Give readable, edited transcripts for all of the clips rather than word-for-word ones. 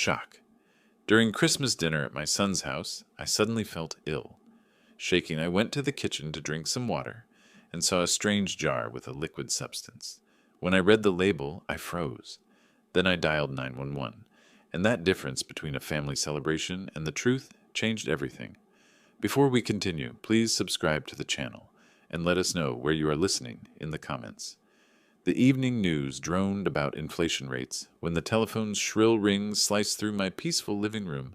Shock. During Christmas dinner at my son's house, I suddenly felt ill. Shaking, I went to the kitchen to drink some water and saw a strange jar with a liquid substance. When I read the label, I froze. Then I dialed 911, and that difference between a family celebration and the truth changed everything. Before we continue, please subscribe to the channel and let us know where you are listening in the comments. The evening news droned about inflation rates when the telephone's shrill ring sliced through my peaceful living room.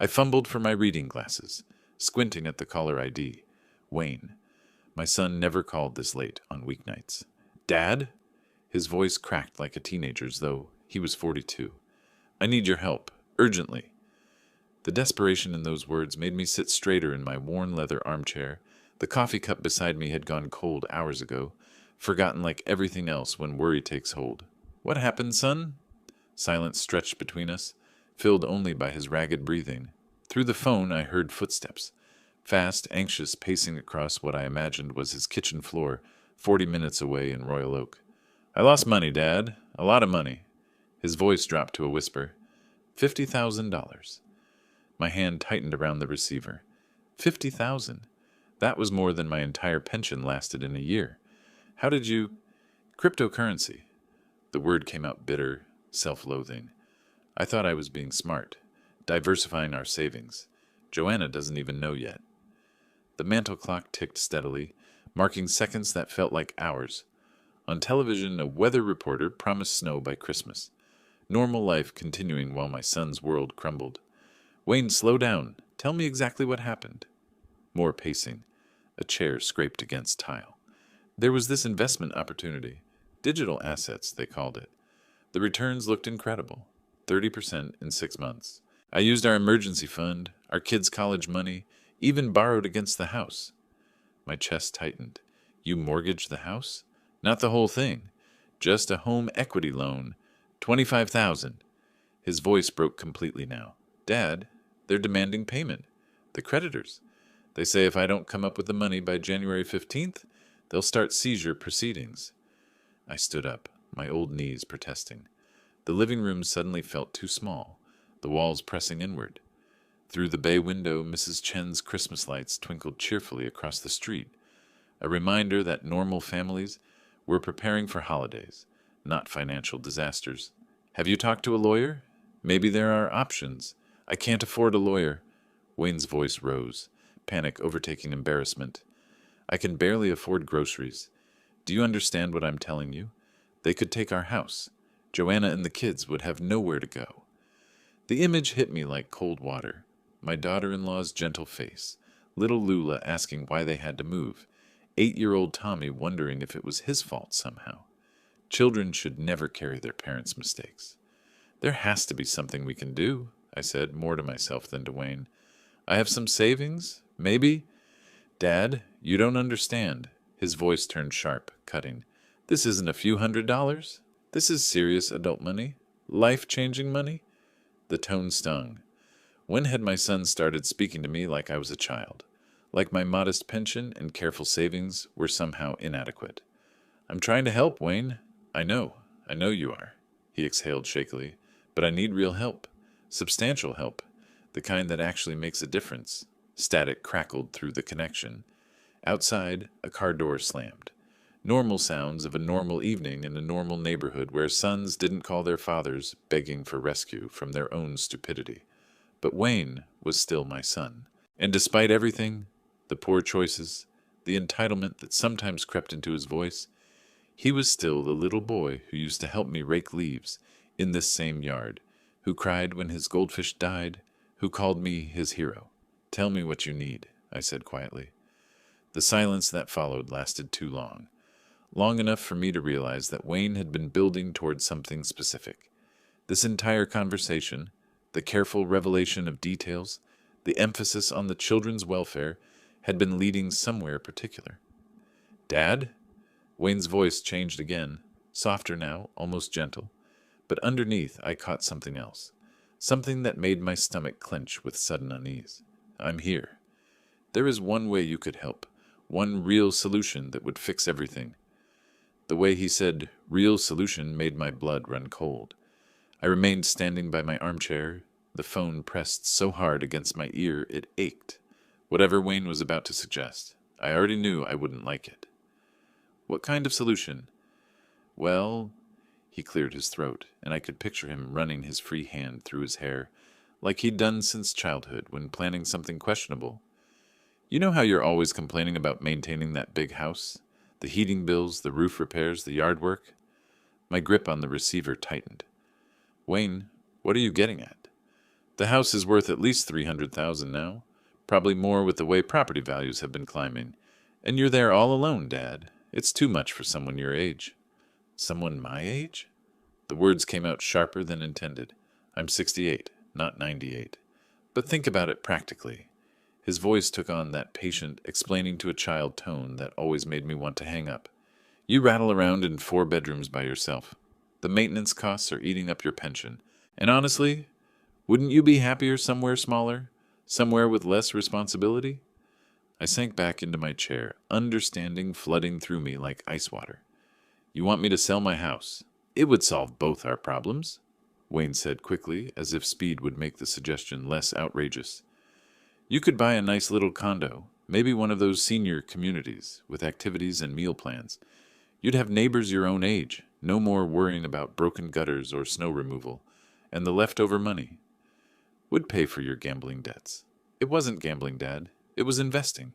I fumbled for my reading glasses, squinting at the caller ID. Wayne. My son never called this late on weeknights. Dad? His voice cracked like a teenager's, though he was 42. I need your help, urgently. The desperation in those words made me sit straighter in my worn leather armchair. The coffee cup beside me had gone cold hours ago, forgotten like everything else when worry takes hold. What happened, son? Silence stretched between us, filled only by his ragged breathing. Through the phone I heard footsteps, fast, anxious pacing across what I imagined was his kitchen floor, 40 minutes away in Royal Oak. I lost money, Dad. A lot of money. His voice dropped to a whisper. $50,000. My hand tightened around the receiver. 50,000. That was more than my entire pension lasted in a year. How did you... Cryptocurrency. The word came out bitter, self-loathing. I thought I was being smart, diversifying our savings. Joanna doesn't even know yet. The mantel clock ticked steadily, marking seconds that felt like hours. On television, a weather reporter promised snow by Christmas. Normal life continuing while my son's world crumbled. Wayne, slow down. Tell me exactly what happened. More pacing. A chair scraped against tile. There was this investment opportunity. Digital assets, they called it. The returns looked incredible. 30% in 6 months. I used our emergency fund, our kids' college money, even borrowed against the house. My chest tightened. You mortgaged the house? Not the whole thing. Just a home equity loan. $25,000. His voice broke completely now. Dad, they're demanding payment. The creditors. They say if I don't come up with the money by January 15th, they'll start seizure proceedings. I stood up, my old knees protesting. The living room suddenly felt too small, the walls pressing inward. Through the bay window, Mrs. Chen's Christmas lights twinkled cheerfully across the street, a reminder that normal families were preparing for holidays, not financial disasters. Have you talked to a lawyer? Maybe there are options. I can't afford a lawyer. Wayne's voice rose, panic overtaking embarrassment. I can barely afford groceries. Do you understand what I'm telling you? They could take our house. Joanna and the kids would have nowhere to go. The image hit me like cold water. My daughter-in-law's gentle face, little Lula asking why they had to move, 8-year-old Tommy wondering if it was his fault somehow. Children should never carry their parents' mistakes. There has to be something we can do, I said, more to myself than to Wayne. I have some savings, maybe. Dad, you don't understand. His voice turned sharp, cutting. This isn't a few $100s. This is serious adult money. Life-changing money. The tone stung. When had my son started speaking to me like I was a child? Like my modest pension and careful savings were somehow inadequate. I'm trying to help, Wayne. I know you are. He exhaled shakily. But I need real help. Substantial help. The kind that actually makes a difference. Static crackled through the connection. Outside, a car door slammed. Normal sounds of a normal evening in a normal neighborhood where sons didn't call their fathers begging for rescue from their own stupidity. But Wayne was still my son. And despite everything, the poor choices, the entitlement that sometimes crept into his voice, he was still the little boy who used to help me rake leaves in this same yard, who cried when his goldfish died, who called me his hero. Tell me what you need, I said quietly. The silence that followed lasted too long. Long enough for me to realize that Wayne had been building towards something specific. This entire conversation, the careful revelation of details, the emphasis on the children's welfare, had been leading somewhere particular. Dad? Wayne's voice changed again, softer now, almost gentle. But underneath I caught something else, something that made my stomach clench with sudden unease. I'm here. There is one way you could help, one real solution that would fix everything. The way he said real solution made my blood run cold. I remained standing by my armchair, the phone pressed so hard against my ear it ached. Whatever Wayne was about to suggest, I already knew I wouldn't like it. What kind of solution? Well, he cleared his throat, and I could picture him running his free hand through his hair, like he'd done since childhood when planning something questionable. You know how you're always complaining about maintaining that big house? The heating bills, the roof repairs, the yard work? My grip on the receiver tightened. Wayne, what are you getting at? The house is worth at least $300,000 now, probably more with the way property values have been climbing. And you're there all alone, Dad. It's too much for someone your age. Someone my age? The words came out sharper than intended. I'm 68, not 98. But think about it practically. His voice took on that patient, explaining to a child tone that always made me want to hang up. You rattle around in 4 bedrooms by yourself. The maintenance costs are eating up your pension. And honestly, wouldn't you be happier somewhere smaller? Somewhere with less responsibility? I sank back into my chair, understanding flooding through me like ice water. You want me to sell my house? It would solve both our problems, Wayne said quickly, as if speed would make the suggestion less outrageous. You could buy a nice little condo, maybe one of those senior communities, with activities and meal plans. You'd have neighbors your own age, no more worrying about broken gutters or snow removal, and the leftover money would pay for your gambling debts. It wasn't gambling, Dad. It was investing.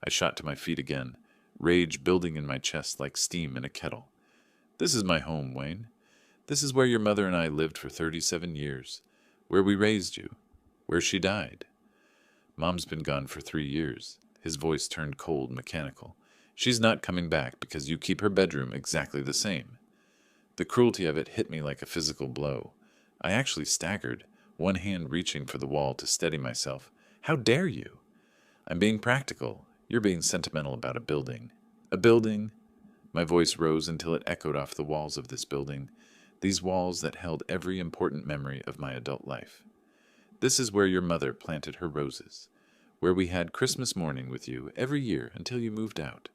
I shot to my feet again, rage building in my chest like steam in a kettle. This is my home, Wayne. This is where your mother and I lived for 37 years, where we raised you, where she died. Mom's been gone for 3 years. His voice turned cold, mechanical. She's not coming back because you keep her bedroom exactly the same. The cruelty of it hit me like a physical blow. I actually staggered, one hand reaching for the wall to steady myself. How dare you? I'm being practical. You're being sentimental about a building. A building? My voice rose until it echoed off the walls of this building, these walls that held every important memory of my adult life. This is where your mother planted her roses, where we had Christmas morning with you every year until you moved out,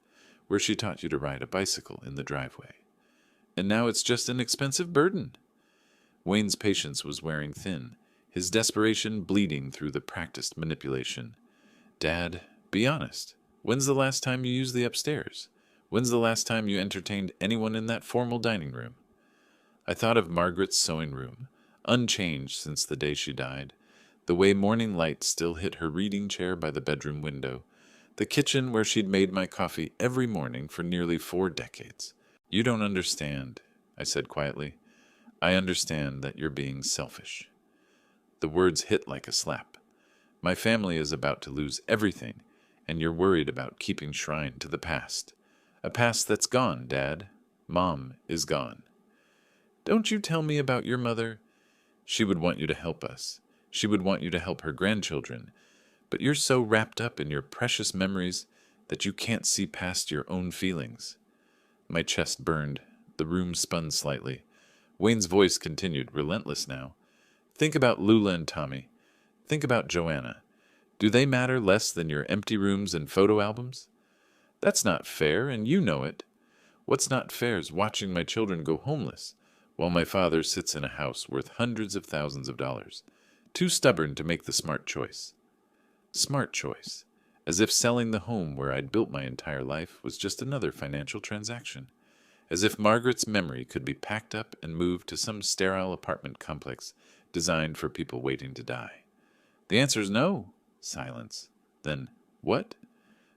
where she taught you to ride a bicycle in the driveway. And now it's just an expensive burden. Wayne's patience was wearing thin, his desperation bleeding through the practiced manipulation. Dad, be honest. When's the last time you used the upstairs? When's the last time you entertained anyone in that formal dining room? I thought of Margaret's sewing room, unchanged since the day she died, the way morning light still hit her reading chair by the bedroom window, the kitchen where she'd made my coffee every morning for nearly 4 decades. You don't understand, I said quietly. I understand that you're being selfish. The words hit like a slap. My family is about to lose everything, and you're worried about keeping shrine to the past. A past that's gone, Dad. Mom is gone. Don't you tell me about your mother. She would want you to help us. She would want you to help her grandchildren. But you're so wrapped up in your precious memories that you can't see past your own feelings. My chest burned. The room spun slightly. Wayne's voice continued, relentless now. Think about Lula and Tommy. Think about Joanna. Do they matter less than your empty rooms and photo albums? That's not fair, and you know it. What's not fair is watching my children go homeless, while my father sits in a house worth hundreds of thousands of dollars, too stubborn to make the smart choice. Smart choice, as if selling the home where I'd built my entire life was just another financial transaction, as if Margaret's memory could be packed up and moved to some sterile apartment complex designed for people waiting to die. The answer's no. Silence. Then, what?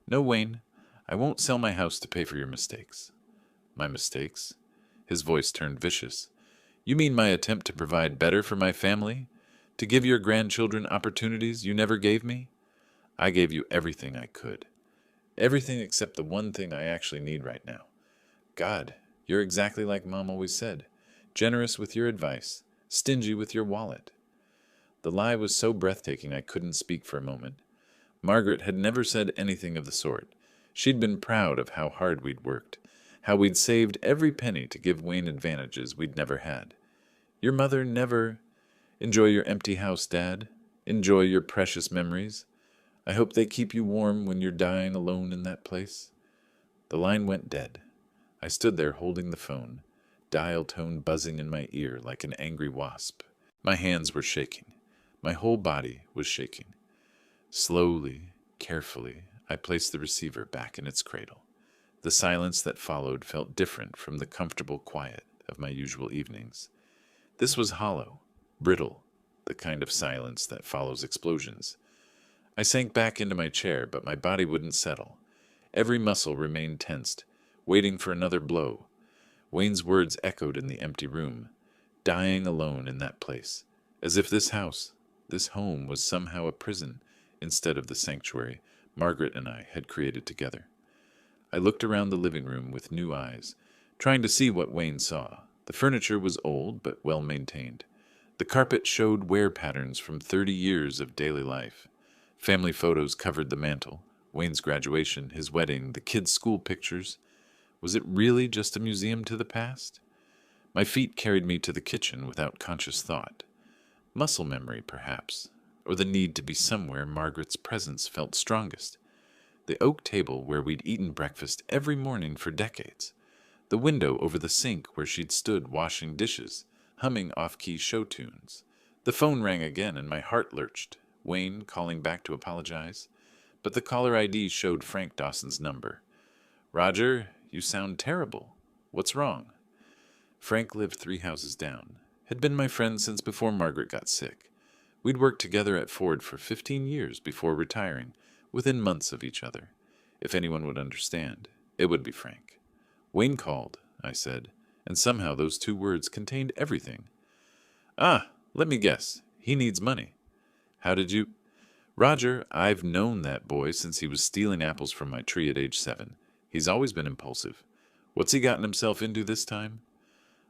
No, Wayne, I won't sell my house to pay for your mistakes. My mistakes? His voice turned vicious. You mean my attempt to provide better for my family? To give your grandchildren opportunities you never gave me? I gave you everything I could. Everything except the one thing I actually need right now. God, you're exactly like Mom always said. Generous with your advice, stingy with your wallet. The lie was so breathtaking I couldn't speak for a moment. Margaret had never said anything of the sort. She'd been proud of how hard we'd worked, how we'd saved every penny to give Wayne advantages we'd never had. Your mother never... Enjoy your empty house, Dad. Enjoy your precious memories. I hope they keep you warm when you're dying alone in that place. The line went dead. I stood there holding the phone, dial tone buzzing in my ear like an angry wasp. My hands were shaking. My whole body was shaking. Slowly, carefully, I placed the receiver back in its cradle. The silence that followed felt different from the comfortable quiet of my usual evenings. This was hollow, brittle, the kind of silence that follows explosions. I sank back into my chair, but my body wouldn't settle. Every muscle remained tensed, waiting for another blow. Wayne's words echoed in the empty room, dying alone in that place, as if this house, this home, was somehow a prison instead of the sanctuary Margaret and I had created together. I looked around the living room with new eyes, trying to see what Wayne saw. The furniture was old but well maintained. The carpet showed wear patterns from 30 years of daily life. Family photos covered the mantel. Wayne's graduation, his wedding, the kids' school pictures. Was it really just a museum to the past? My feet carried me to the kitchen without conscious thought. Muscle memory, perhaps, or the need to be somewhere Margaret's presence felt strongest. The oak table where we'd eaten breakfast every morning for decades. The window over the sink where she'd stood washing dishes, humming off-key show tunes. The phone rang again and my heart lurched. Wayne calling back to apologize. But the caller ID showed Frank Dawson's number. "Roger, you sound terrible. What's wrong?" Frank lived 3 houses down. Had been my friend since before Margaret got sick. We'd worked together at Ford for 15 years before retiring, within months of each other. If anyone would understand, it would be Frank. "Wayne called," I said, and somehow those 2 words contained everything. "Ah, let me guess. He needs money." "How did you—" "Roger, I've known that boy since he was stealing apples from my tree at age 7. He's always been impulsive. What's he gotten himself into this time?"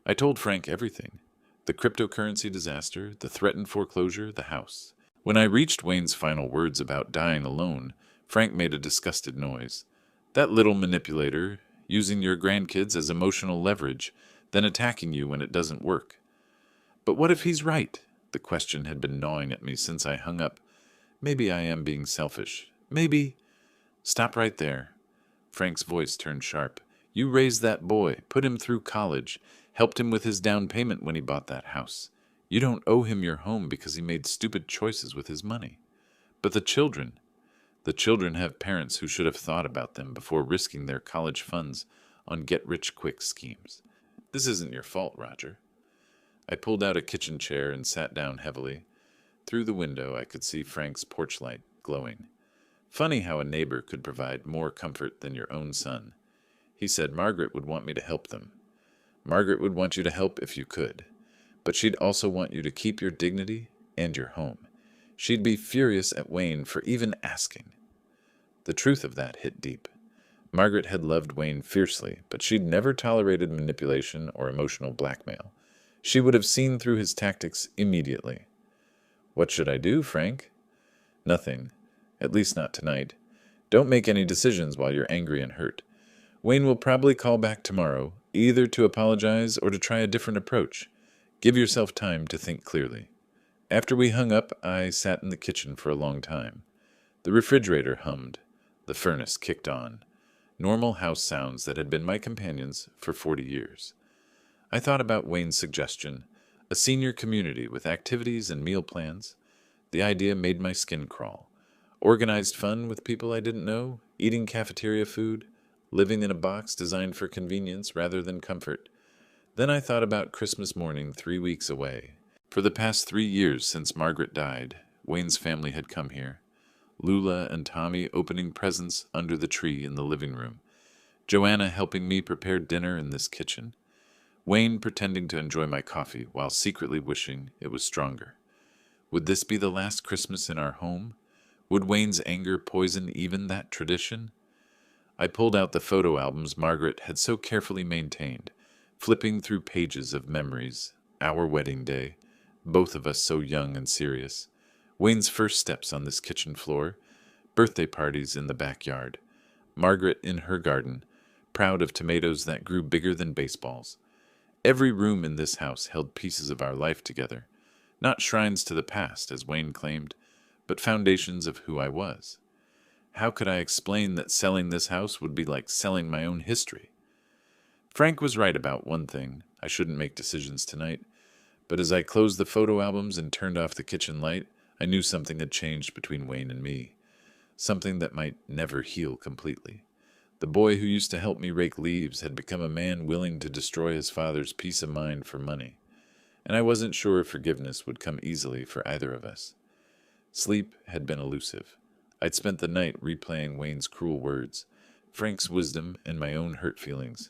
I told Frank everything. The cryptocurrency disaster, the threatened foreclosure, the house. When I reached Wayne's final words about dying alone, Frank made a disgusted noise. "That little manipulator, using your grandkids as emotional leverage, then attacking you when it doesn't work." "But what if he's right?" The question had been gnawing at me since I hung up. Maybe I am being selfish. Maybe— "Stop right there." Frank's voice turned sharp. "You raised that boy, put him through college, helped him with his down payment when he bought that house. You don't owe him your home because he made stupid choices with his money. But the children have parents who should have thought about them before risking their college funds on get-rich-quick schemes. This isn't your fault, Roger." I pulled out a kitchen chair and sat down heavily. Through the window I could see Frank's porch light glowing. Funny how a neighbor could provide more comfort than your own son. He said Margaret would want me to help them. Margaret would want you to help if you could, but she'd also want you to keep your dignity and your home. She'd be furious at Wayne for even asking. The truth of that hit deep. Margaret had loved Wayne fiercely, but she'd never tolerated manipulation or emotional blackmail. She would have seen through his tactics immediately. "What should I do, Frank?" "Nothing. At least not tonight. Don't make any decisions while you're angry and hurt. Wayne will probably call back tomorrow, either to apologize or to try a different approach. Give yourself time to think clearly." After we hung up, I sat in the kitchen for a long time. The refrigerator hummed. The furnace kicked on. Normal house sounds that had been my companions for 40 years. I thought about Wayne's suggestion, a senior community with activities and meal plans. The idea made my skin crawl. Organized fun with people I didn't know, eating cafeteria food, living in a box designed for convenience rather than comfort. Then I thought about Christmas morning 3 weeks away. For the past 3 years since Margaret died, Wayne's family had come here. Lula and Tommy opening presents under the tree in the living room. Joanna helping me prepare dinner in this kitchen. Wayne pretending to enjoy my coffee while secretly wishing it was stronger. Would this be the last Christmas in our home? Would Wayne's anger poison even that tradition? I pulled out the photo albums Margaret had so carefully maintained, flipping through pages of memories. Our wedding day, both of us so young and serious. Wayne's first steps on this kitchen floor, birthday parties in the backyard. Margaret in her garden, proud of tomatoes that grew bigger than baseballs. Every room in this house held pieces of our life together, not shrines to the past, as Wayne claimed, but foundations of who I was. How could I explain that selling this house would be like selling my own history? Frank was right about one thing. I shouldn't make decisions tonight. But as I closed the photo albums and turned off the kitchen light, I knew something had changed between Wayne and me. Something that might never heal completely. The boy who used to help me rake leaves had become a man willing to destroy his father's peace of mind for money. And I wasn't sure if forgiveness would come easily for either of us. Sleep had been elusive. I'd spent the night replaying Wayne's cruel words, Frank's wisdom, and my own hurt feelings.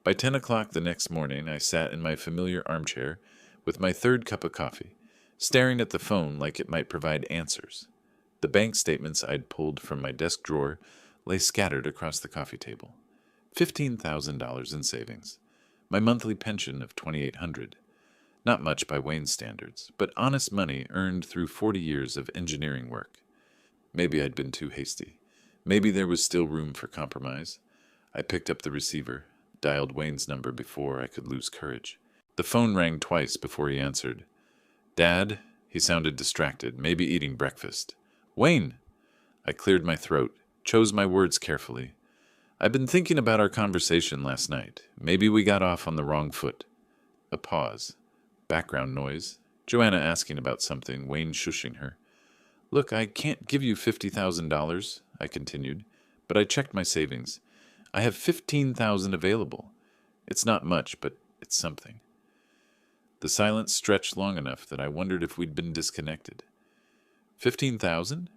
By 10 o'clock the next morning, I sat in my familiar armchair with my third cup of coffee, staring at the phone like it might provide answers. The bank statements I'd pulled from my desk drawer lay scattered across the coffee table. $15,000 in savings. My monthly pension of $2,800. Not much by Wayne's standards, but honest money earned through 40 years of engineering work. Maybe I'd been too hasty. Maybe there was still room for compromise. I picked up the receiver, dialed Wayne's number before I could lose courage. The phone rang twice before he answered. Dad? He sounded distracted, maybe eating breakfast. Wayne! I cleared my throat, chose my words carefully. I've been thinking about our conversation last night. Maybe we got off on the wrong foot. A pause. Background noise. Joanna asking about something, Wayne shushing her. Look, I can't give you $50,000, I continued, but I checked my savings. I have $15,000 available. It's not much, but it's something. The silence stretched long enough that I wondered if we'd been disconnected. 15,000?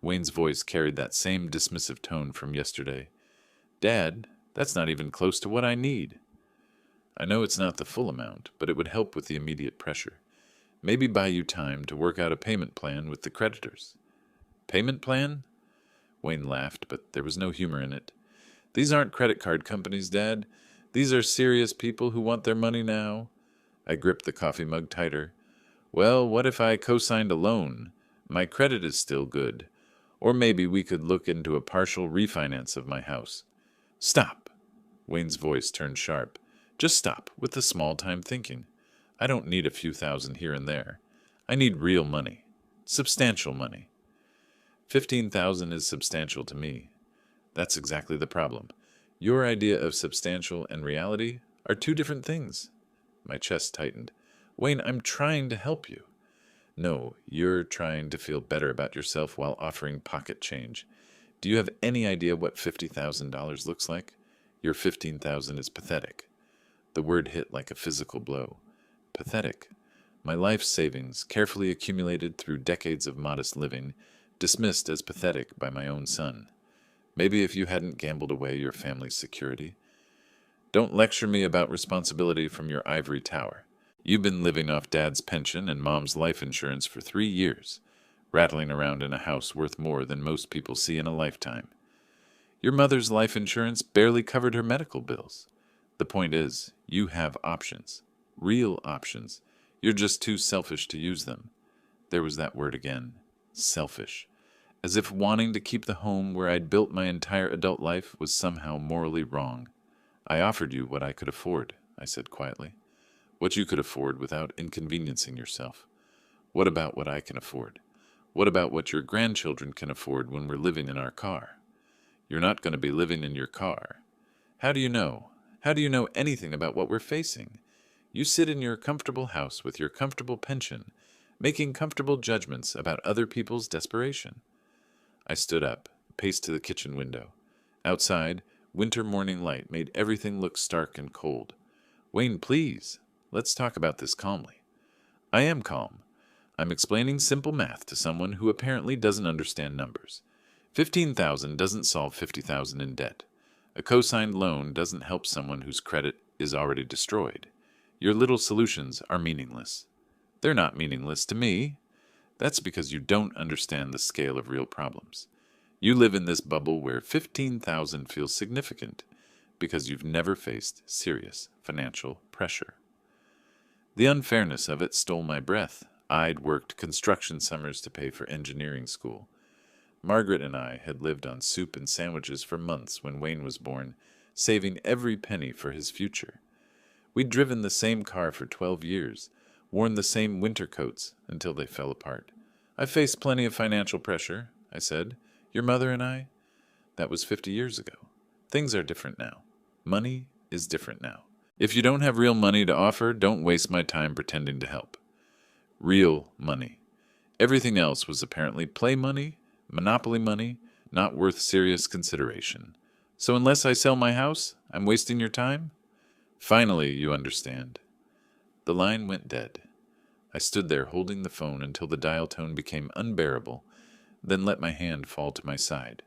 Wayne's voice carried that same dismissive tone from yesterday. Dad, that's not even close to what I need. I know it's not the full amount, but it would help with the immediate pressure. Maybe buy you time to work out a payment plan with the creditors. Payment plan? Wayne laughed, but there was no humor in it. These aren't credit card companies, Dad. These are serious people who want their money now. I gripped the coffee mug tighter. Well, what if I co-signed a loan? My credit is still good. Or maybe we could look into a partial refinance of my house. Stop. Wayne's voice turned sharp. Just stop with the small-time thinking. I don't need a few thousand here and there. I need real money. Substantial money. 15,000 is substantial to me. That's exactly the problem. Your idea of substantial and reality are two different things. My chest tightened. Wayne, I'm trying to help you. No, you're trying to feel better about yourself while offering pocket change. Do you have any idea what $50,000 looks like? Your 15,000 is pathetic. The word hit like a physical blow. Pathetic. My life savings, carefully accumulated through decades of modest living, dismissed as pathetic by my own son. Maybe if you hadn't gambled away your family's security. Don't lecture me about responsibility from your ivory tower. You've been living off Dad's pension and Mom's life insurance for 3 years, rattling around in a house worth more than most people see in a lifetime. Your mother's life insurance barely covered her medical bills. The point is, you have options. Real options. You're just too selfish to use them. There was that word again. Selfish. As if wanting to keep the home where I'd built my entire adult life was somehow morally wrong. I offered you what I could afford, I said quietly. What you could afford without inconveniencing yourself. What about what I can afford? What about what your grandchildren can afford when we're living in our car? You're not going to be living in your car. How do you know? How do you know anything about what we're facing? You sit in your comfortable house with your comfortable pension, making comfortable judgments about other people's desperation. I stood up, paced to the kitchen window. Outside, winter morning light made everything look stark and cold. Wayne, please, let's talk about this calmly. I am calm. I'm explaining simple math to someone who apparently doesn't understand numbers. 15,000 doesn't solve 50,000 in debt. A co-signed loan doesn't help someone whose credit is already destroyed. Your little solutions are meaningless. They're not meaningless to me. That's because you don't understand the scale of real problems. You live in this bubble where 15,000 feels significant because you've never faced serious financial pressure. The unfairness of it stole my breath. I'd worked construction summers to pay for engineering school. Margaret and I had lived on soup and sandwiches for months when Wayne was born, saving every penny for his future. We'd driven the same car for 12 years, worn the same winter coats until they fell apart. I faced plenty of financial pressure, I said. Your mother and I? That was 50 years ago. Things are different now. Money is different now. If you don't have real money to offer, don't waste my time pretending to help. Real money. Everything else was apparently play money, monopoly money, not worth serious consideration. So unless I sell my house, I'm wasting your time? Finally, you understand. The line went dead. I stood there holding the phone until the dial tone became unbearable, then let my hand fall to my side.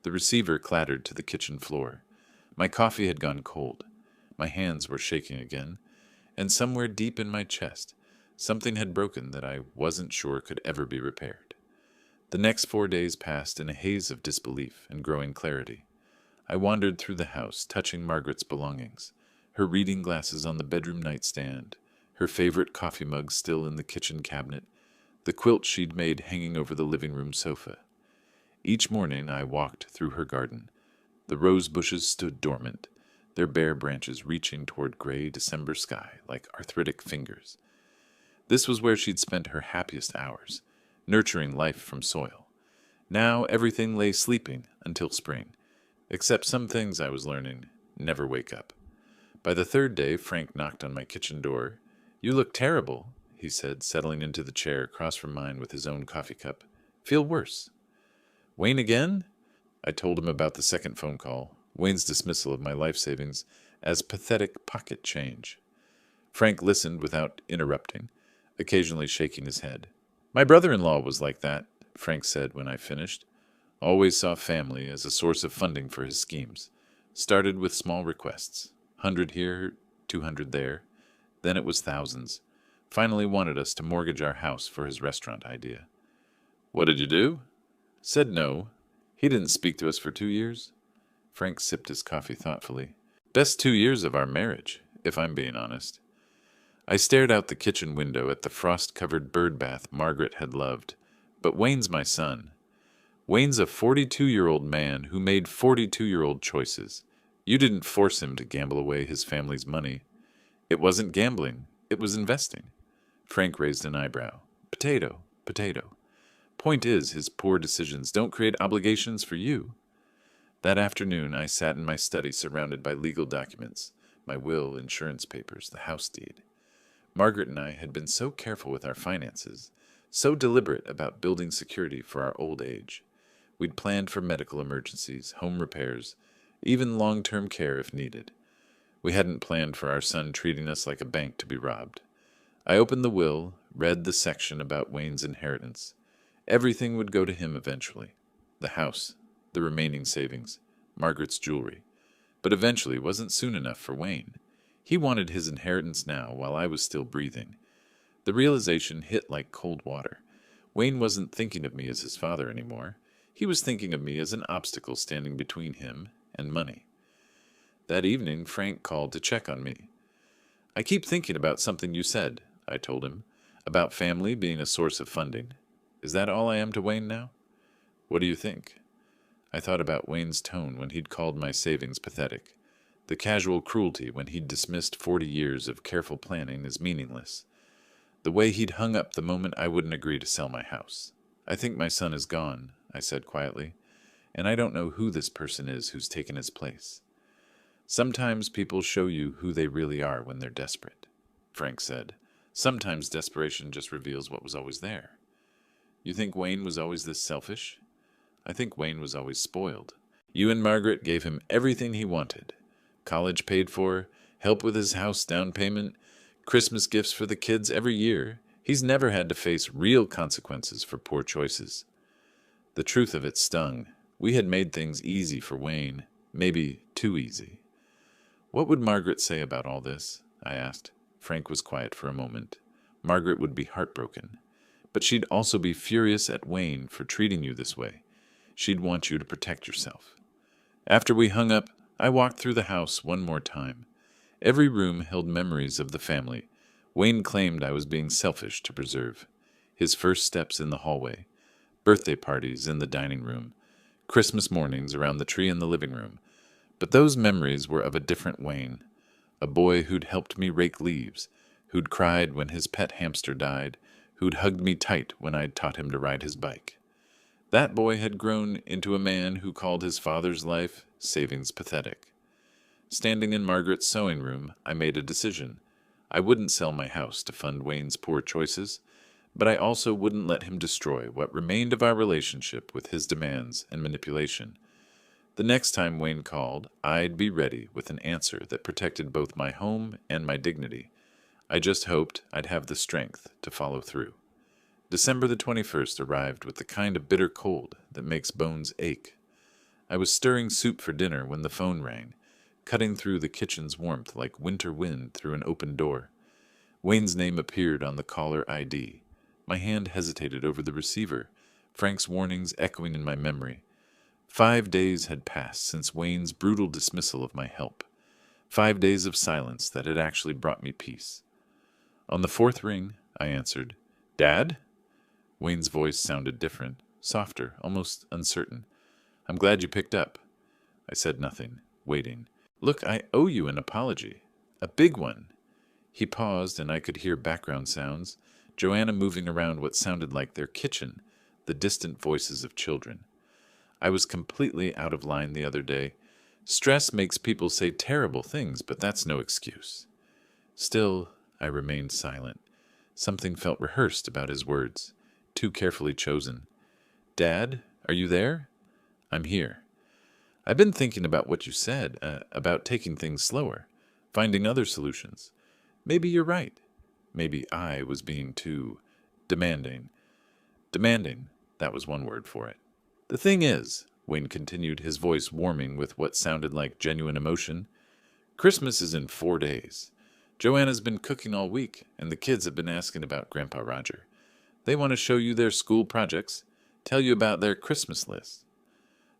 The receiver clattered to the kitchen floor. My coffee had gone cold. My hands were shaking again, and somewhere deep in my chest, something had broken that I wasn't sure could ever be repaired. The next 4 days passed in a haze of disbelief and growing clarity. I wandered through the house, touching Margaret's belongings, her reading glasses on the bedroom nightstand, her favorite coffee mug still in the kitchen cabinet, the quilt she'd made hanging over the living room sofa. Each morning I walked through her garden. The rose bushes stood dormant, their bare branches reaching toward gray December sky like arthritic fingers. This was where she'd spent her happiest hours, nurturing life from soil. Now everything lay sleeping until spring, except some things I was learning never wake up. By the third day, Frank knocked on my kitchen door. "You look terrible," he said, settling into the chair across from mine with his own coffee cup. "Feel worse." "Wayne again?" I told him about the second phone call, Wayne's dismissal of my life savings as pathetic pocket change. Frank listened without interrupting, occasionally shaking his head. "My brother-in-law was like that," Frank said when I finished. "Always saw family as a source of funding for his schemes. Started with small requests, 100 here, 200 there. Then it was thousands. Finally wanted us to mortgage our house for his restaurant idea." "What did you do?" "Said no. He didn't speak to us for 2 years." Frank sipped his coffee thoughtfully. "Best 2 years of our marriage, if I'm being honest." I stared out the kitchen window at the frost-covered bird bath Margaret had loved. "But Wayne's my son. Wayne's a 42-year-old man who made 42-year-old choices. You didn't force him to gamble away his family's money." "It wasn't gambling. It was investing." Frank raised an eyebrow. "Potato, potato. Point is, his poor decisions don't create obligations for you." That afternoon, I sat in my study surrounded by legal documents, my will, insurance papers, the house deed. Margaret and I had been so careful with our finances, so deliberate about building security for our old age. We'd planned for medical emergencies, home repairs, even long-term care if needed. We hadn't planned for our son treating us like a bank to be robbed. I opened the will, read the section about Wayne's inheritance. Everything would go to him eventually. The house, the remaining savings, Margaret's jewelry. But eventually wasn't soon enough for Wayne. He wanted his inheritance now while I was still breathing. The realization hit like cold water. Wayne wasn't thinking of me as his father anymore. He was thinking of me as an obstacle standing between him and money. That evening, Frank called to check on me. "I keep thinking about something you said," I told him, "about family being a source of funding. Is that all I am to Wayne now?" "What do you think?" I thought about Wayne's tone when he'd called my savings pathetic, the casual cruelty when he'd dismissed 40 years of careful planning as meaningless, the way he'd hung up the moment I wouldn't agree to sell my house. "I think my son is gone," I said quietly, "and I don't know who this person is who's taken his place." "Sometimes people show you who they really are when they're desperate," Frank said. "Sometimes desperation just reveals what was always there." "You think Wayne was always this selfish?" "I think Wayne was always spoiled. You and Margaret gave him everything he wanted. College paid for, help with his house down payment, Christmas gifts for the kids every year. He's never had to face real consequences for poor choices." The truth of it stung. We had made things easy for Wayne, maybe too easy. "What would Margaret say about all this?" I asked. Frank was quiet for a moment. "Margaret would be heartbroken. But she'd also be furious at Wayne for treating you this way. She'd want you to protect yourself." After we hung up, I walked through the house one more time. Every room held memories of the family. Wayne claimed I was being selfish to preserve. His first steps in the hallway, birthday parties in the dining room, Christmas mornings around the tree in the living room. But those memories were of a different Wayne, a boy who'd helped me rake leaves, who'd cried when his pet hamster died, who'd hugged me tight when I'd taught him to ride his bike. That boy had grown into a man who called his father's life savings pathetic. Standing in Margaret's sewing room, I made a decision. I wouldn't sell my house to fund Wayne's poor choices, but I also wouldn't let him destroy what remained of our relationship with his demands and manipulation. The next time Wayne called, I'd be ready with an answer that protected both my home and my dignity. I just hoped I'd have the strength to follow through. December the 21st arrived with the kind of bitter cold that makes bones ache. I was stirring soup for dinner when the phone rang, cutting through the kitchen's warmth like winter wind through an open door. Wayne's name appeared on the caller ID. My hand hesitated over the receiver, Frank's warnings echoing in my memory. 5 days had passed since Wayne's brutal dismissal of my help. 5 days of silence that had actually brought me peace. On the fourth ring, I answered, "Dad?" Wayne's voice sounded different, softer, almost uncertain. "I'm glad you picked up." I said nothing, waiting. "Look, I owe you an apology. A big one." He paused, and I could hear background sounds, Joanna moving around what sounded like their kitchen, the distant voices of children. I was completely out of line the other day. Stress makes people say terrible things, but that's no excuse. Still, I remained silent. Something felt rehearsed about his words, too carefully chosen. "Dad, are you there?" "I'm here." "I've been thinking about what you said, about taking things slower, finding other solutions. Maybe you're right. Maybe I was being too demanding. Demanding, that was one word for it. The thing is," Wayne continued, his voice warming with what sounded like genuine emotion, "Christmas is in 4 days. Joanna's been cooking all week, and the kids have been asking about Grandpa Roger. They want to show you their school projects, tell you about their Christmas list."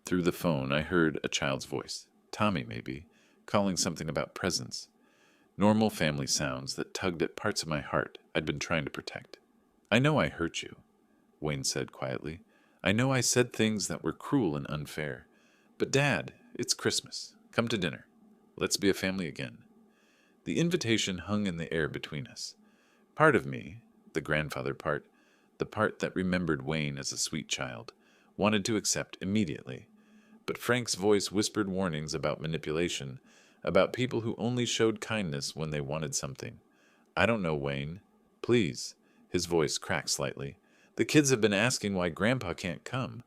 Through the phone, I heard a child's voice, Tommy maybe, calling something about presents. Normal family sounds that tugged at parts of my heart I'd been trying to protect. "I know I hurt you," Wayne said quietly. "I know I said things that were cruel and unfair. But Dad, it's Christmas. Come to dinner. Let's be a family again." The invitation hung in the air between us. Part of me, the grandfather part, the part that remembered Wayne as a sweet child, wanted to accept immediately. But Frank's voice whispered warnings about manipulation, about people who only showed kindness when they wanted something. "I don't know, Wayne. Please." His voice cracked slightly. "The kids have been asking why Grandpa can't come.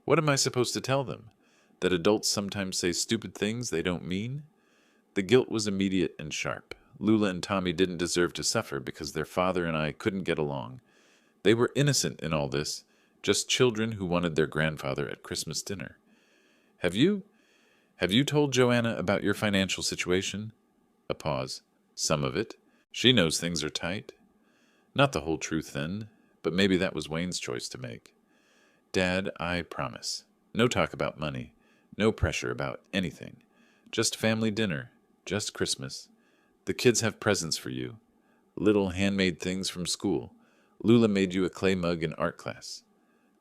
What am I supposed to tell them? That adults sometimes say stupid things they don't mean?" The guilt was immediate and sharp. Lula and Tommy didn't deserve to suffer because their father and I couldn't get along. They were innocent in all this, just children who wanted their grandfather at Christmas dinner. Have you told Joanna about your financial situation?" A pause. "Some of it. She knows things are tight." "Not the whole truth, then, but maybe that was Wayne's choice to make." "Dad, I promise. No talk about money. No pressure about anything. Just family dinner. Just Christmas. The kids have presents for you. Little handmade things from school. Lula made you a clay mug in art class."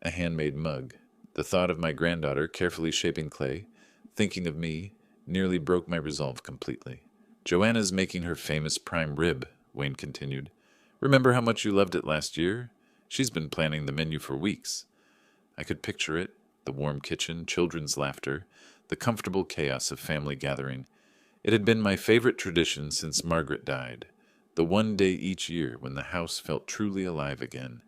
A handmade mug. The thought of my granddaughter carefully shaping clay, thinking of me, nearly broke my resolve completely. "Joanna's making her famous prime rib," Wayne continued. "Remember how much you loved it last year? She's been planning the menu for weeks." I could picture it, the warm kitchen, children's laughter, the comfortable chaos of family gathering. It had been my favorite tradition since Margaret died, the one day each year when the house felt truly alive again.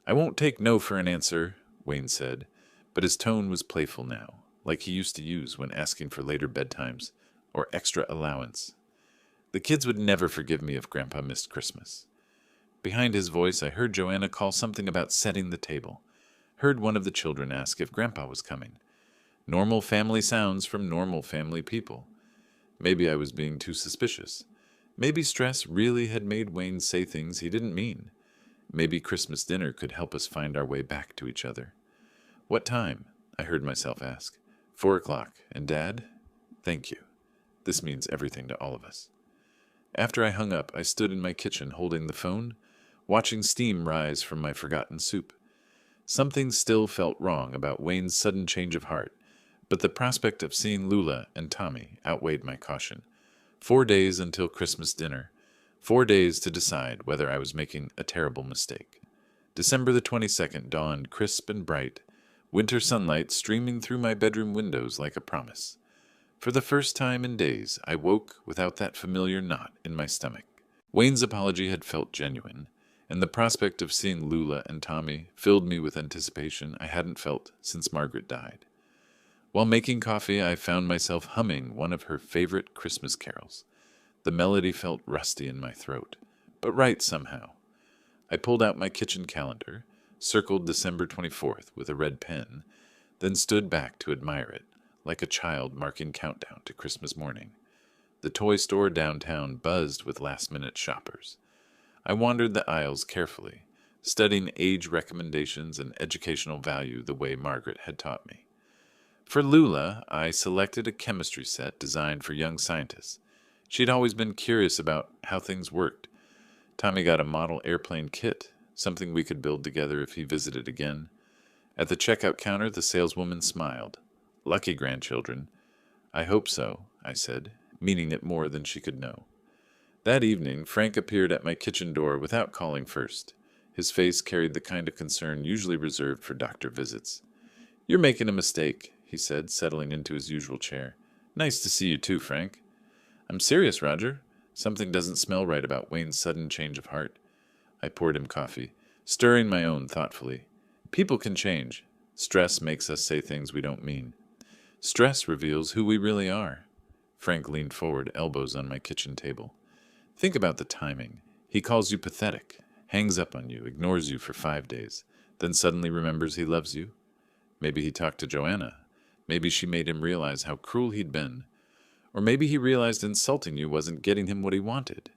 "I won't take no for an answer," Wayne said, but his tone was playful now, like he used to use when asking for later bedtimes or extra allowance. "The kids would never forgive me if Grandpa missed Christmas." Behind his voice, I heard Joanna call something about setting the table. Heard one of the children ask if Grandpa was coming. Normal family sounds from normal family people. Maybe I was being too suspicious. Maybe stress really had made Wayne say things he didn't mean. Maybe Christmas dinner could help us find our way back to each other. "What time?" I heard myself ask. 4 o'clock. And Dad? Thank you. This means everything to all of us. After I hung up, I stood in my kitchen holding the phone, watching steam rise from my forgotten soup. Something still felt wrong about Wayne's sudden change of heart, but the prospect of seeing Lula and Tommy outweighed my caution. 4 days until Christmas dinner. 4 days to decide whether I was making a terrible mistake. December the 22nd dawned crisp and bright, winter sunlight streaming through my bedroom windows like a promise. For the first time in days, I woke without that familiar knot in my stomach. Wayne's apology had felt genuine, and the prospect of seeing Lula and Tommy filled me with anticipation I hadn't felt since Margaret died. While making coffee, I found myself humming one of her favorite Christmas carols. The melody felt rusty in my throat, but right somehow. I pulled out my kitchen calendar, circled December 24th with a red pen, then stood back to admire it, like a child marking countdown to Christmas morning. The toy store downtown buzzed with last-minute shoppers. I wandered the aisles carefully, studying age recommendations and educational value the way Margaret had taught me. For Lula, I selected a chemistry set designed for young scientists. She'd always been curious about how things worked. Tommy got a model airplane kit, something we could build together if he visited again. At the checkout counter, the saleswoman smiled. Lucky grandchildren. I hope so, I said, meaning it more than she could know. That evening, Frank appeared at my kitchen door without calling first. His face carried the kind of concern usually reserved for doctor visits. "You're making a mistake," he said, settling into his usual chair. "Nice to see you too, Frank." "I'm serious, Roger. Something doesn't smell right about Wayne's sudden change of heart." I poured him coffee, stirring my own thoughtfully. People can change. Stress makes us say things we don't mean. Stress reveals who we really are. Frank leaned forward, elbows on my kitchen table. "Think about the timing. He calls you pathetic, hangs up on you, ignores you for 5 days, then suddenly remembers he loves you. Maybe he talked to Joanna. Maybe she made him realize how cruel he'd been. Or maybe he realized insulting you wasn't getting him what he wanted.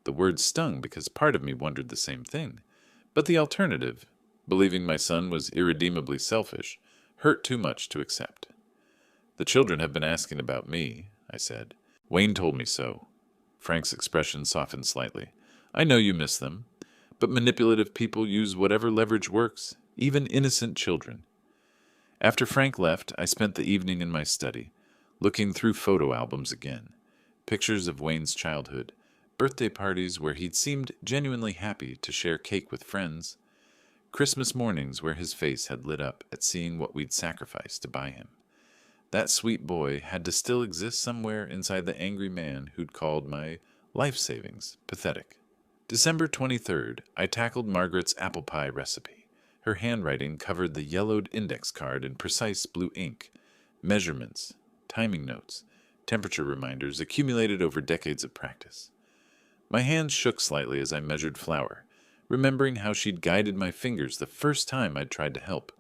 The words stung because part of me wondered the same thing. But the alternative, believing my son was irredeemably selfish, hurt too much to accept. "The children have been asking about me," I said. "Wayne told me so." Frank's expression softened slightly. "I know you miss them, but manipulative people use whatever leverage works, even innocent children." After Frank left, I spent the evening in my study, looking through photo albums again. Pictures of Wayne's childhood, birthday parties where he'd seemed genuinely happy to share cake with friends, Christmas mornings where his face had lit up at seeing what we'd sacrificed to buy him. That sweet boy had to still exist somewhere inside the angry man who'd called my life savings pathetic. December 23rd, I tackled Margaret's apple pie recipe. Her handwriting covered the yellowed index card in precise blue ink. Measurements, timing notes, temperature reminders accumulated over decades of practice. My hands shook slightly as I measured flour, remembering how she'd guided my fingers the first time I'd tried to help.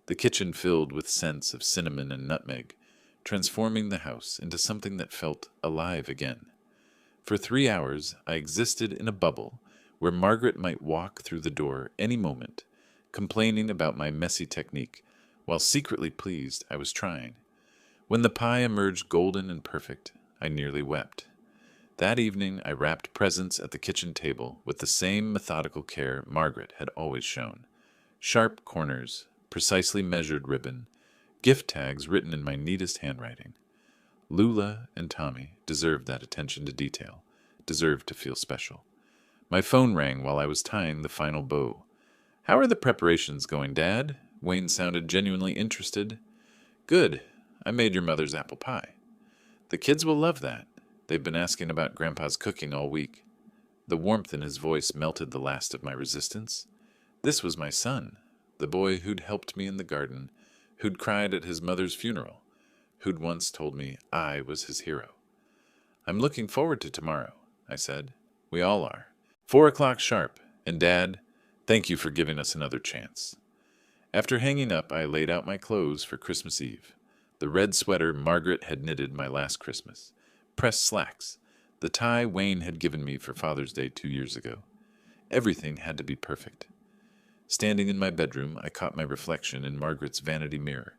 The kitchen filled with scents of cinnamon and nutmeg, transforming the house into something that felt alive again. For 3 hours, I existed in a bubble where Margaret might walk through the door any moment, complaining about my messy technique, while secretly pleased I was trying. When the pie emerged golden and perfect, I nearly wept. That evening, I wrapped presents at the kitchen table with the same methodical care Margaret had always shown. Sharp corners, precisely measured ribbon, gift tags written in my neatest handwriting. Lula and Tommy deserved that attention to detail, deserved to feel special. My phone rang while I was tying the final bow. "How are the preparations going, Dad?" Wayne sounded genuinely interested. "Good. I made your mother's apple pie." "The kids will love that. They've been asking about Grandpa's cooking all week." The warmth in his voice melted the last of my resistance. This was my son, the boy who'd helped me in the garden, who'd cried at his mother's funeral, who'd once told me I was his hero. "I'm looking forward to tomorrow," I said. "We all are. 4 o'clock sharp, and Dad, thank you for giving us another chance." After hanging up, I laid out my clothes for Christmas Eve. The red sweater Margaret had knitted my last Christmas, pressed slacks, the tie Wayne had given me for Father's Day 2 years ago. Everything had to be perfect. Standing in my bedroom, I caught my reflection in Margaret's vanity mirror,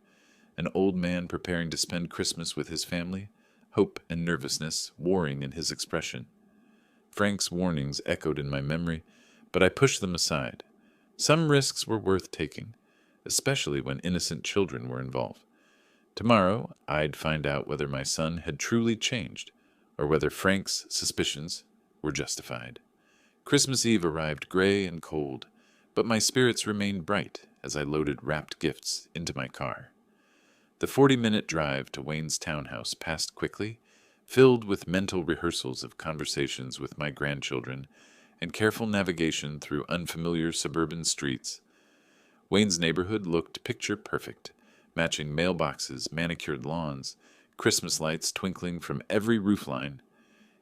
an old man preparing to spend Christmas with his family, hope and nervousness warring in his expression. Frank's warnings echoed in my memory, but I pushed them aside. Some risks were worth taking, especially when innocent children were involved. Tomorrow, I'd find out whether my son had truly changed, or whether Frank's suspicions were justified. Christmas Eve arrived gray and cold, but my spirits remained bright as I loaded wrapped gifts into my car. The 40-minute drive to Wayne's townhouse passed quickly, filled with mental rehearsals of conversations with my grandchildren and careful navigation through unfamiliar suburban streets. Wayne's neighborhood looked picture perfect, matching mailboxes, manicured lawns, Christmas lights twinkling from every roofline.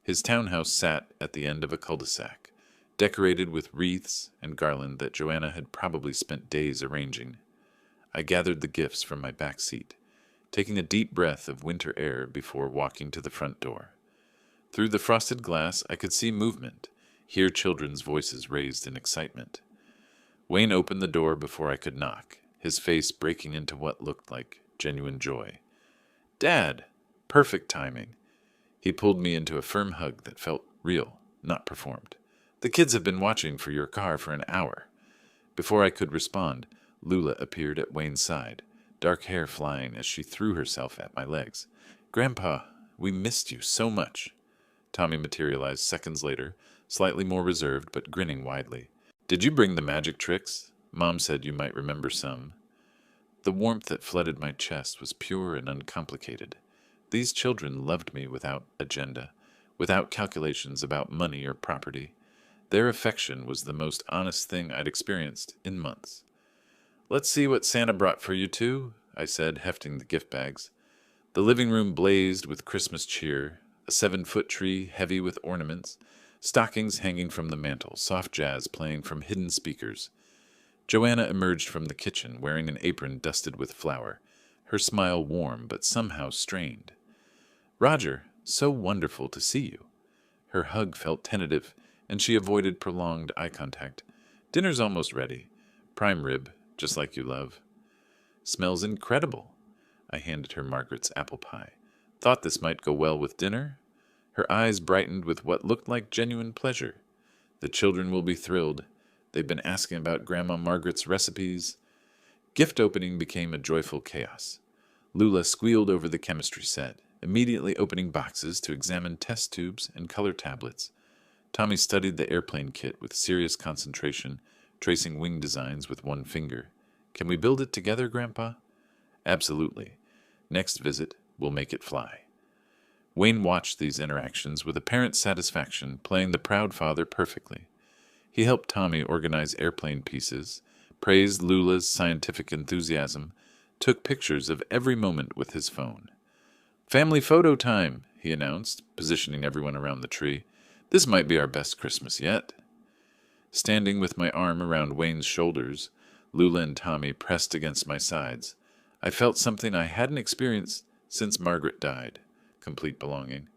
His townhouse sat at the end of a cul-de-sac, decorated with wreaths and garland that Joanna had probably spent days arranging. I gathered the gifts from my back seat, taking a deep breath of winter air before walking to the front door. Through the frosted glass, I could see movement, hear children's voices raised in excitement. Wayne opened the door before I could knock, his face breaking into what looked like genuine joy. "Dad!" Perfect timing. He pulled me into a firm hug that felt real, not performed. "The kids have been watching for your car for an hour." Before I could respond, Lula appeared at Wayne's side, dark hair flying as she threw herself at my legs. "Grandpa, we missed you so much." Tommy materialized seconds later, slightly more reserved but grinning widely. "Did you bring the magic tricks? Mom said you might remember some." The warmth that flooded my chest was pure and uncomplicated. These children loved me without agenda, without calculations about money or property. Their affection was the most honest thing I'd experienced in months. "Let's see what Santa brought for you two," I said, hefting the gift bags. The living room blazed with Christmas cheer, a 7-foot tree heavy with ornaments, stockings hanging from the mantel, soft jazz playing from hidden speakers. Joanna emerged from the kitchen wearing an apron dusted with flour, her smile warm but somehow strained. "Roger, so wonderful to see you." Her hug felt tentative, and she avoided prolonged eye contact. "Dinner's almost ready. Prime rib, just like you love." "Smells incredible." I handed her Margaret's apple pie. "Thought this might go well with dinner?" Her eyes brightened with what looked like genuine pleasure. "The children will be thrilled. They've been asking about Grandma Margaret's recipes." Gift opening became a joyful chaos. Lula squealed over the chemistry set, immediately opening boxes to examine test tubes and color tablets. Tommy studied the airplane kit with serious concentration, tracing wing designs with one finger. "Can we build it together, Grandpa?" "Absolutely. Next visit, we'll make it fly." Wayne watched these interactions with apparent satisfaction, playing the proud father perfectly. He helped Tommy organize airplane pieces, praised Lula's scientific enthusiasm, took pictures of every moment with his phone. "Family photo time," he announced, positioning everyone around the tree. "This might be our best Christmas yet." Standing with my arm around Wayne's shoulders, Lula and Tommy pressed against my sides. I felt something I hadn't experienced since Margaret died, complete belonging.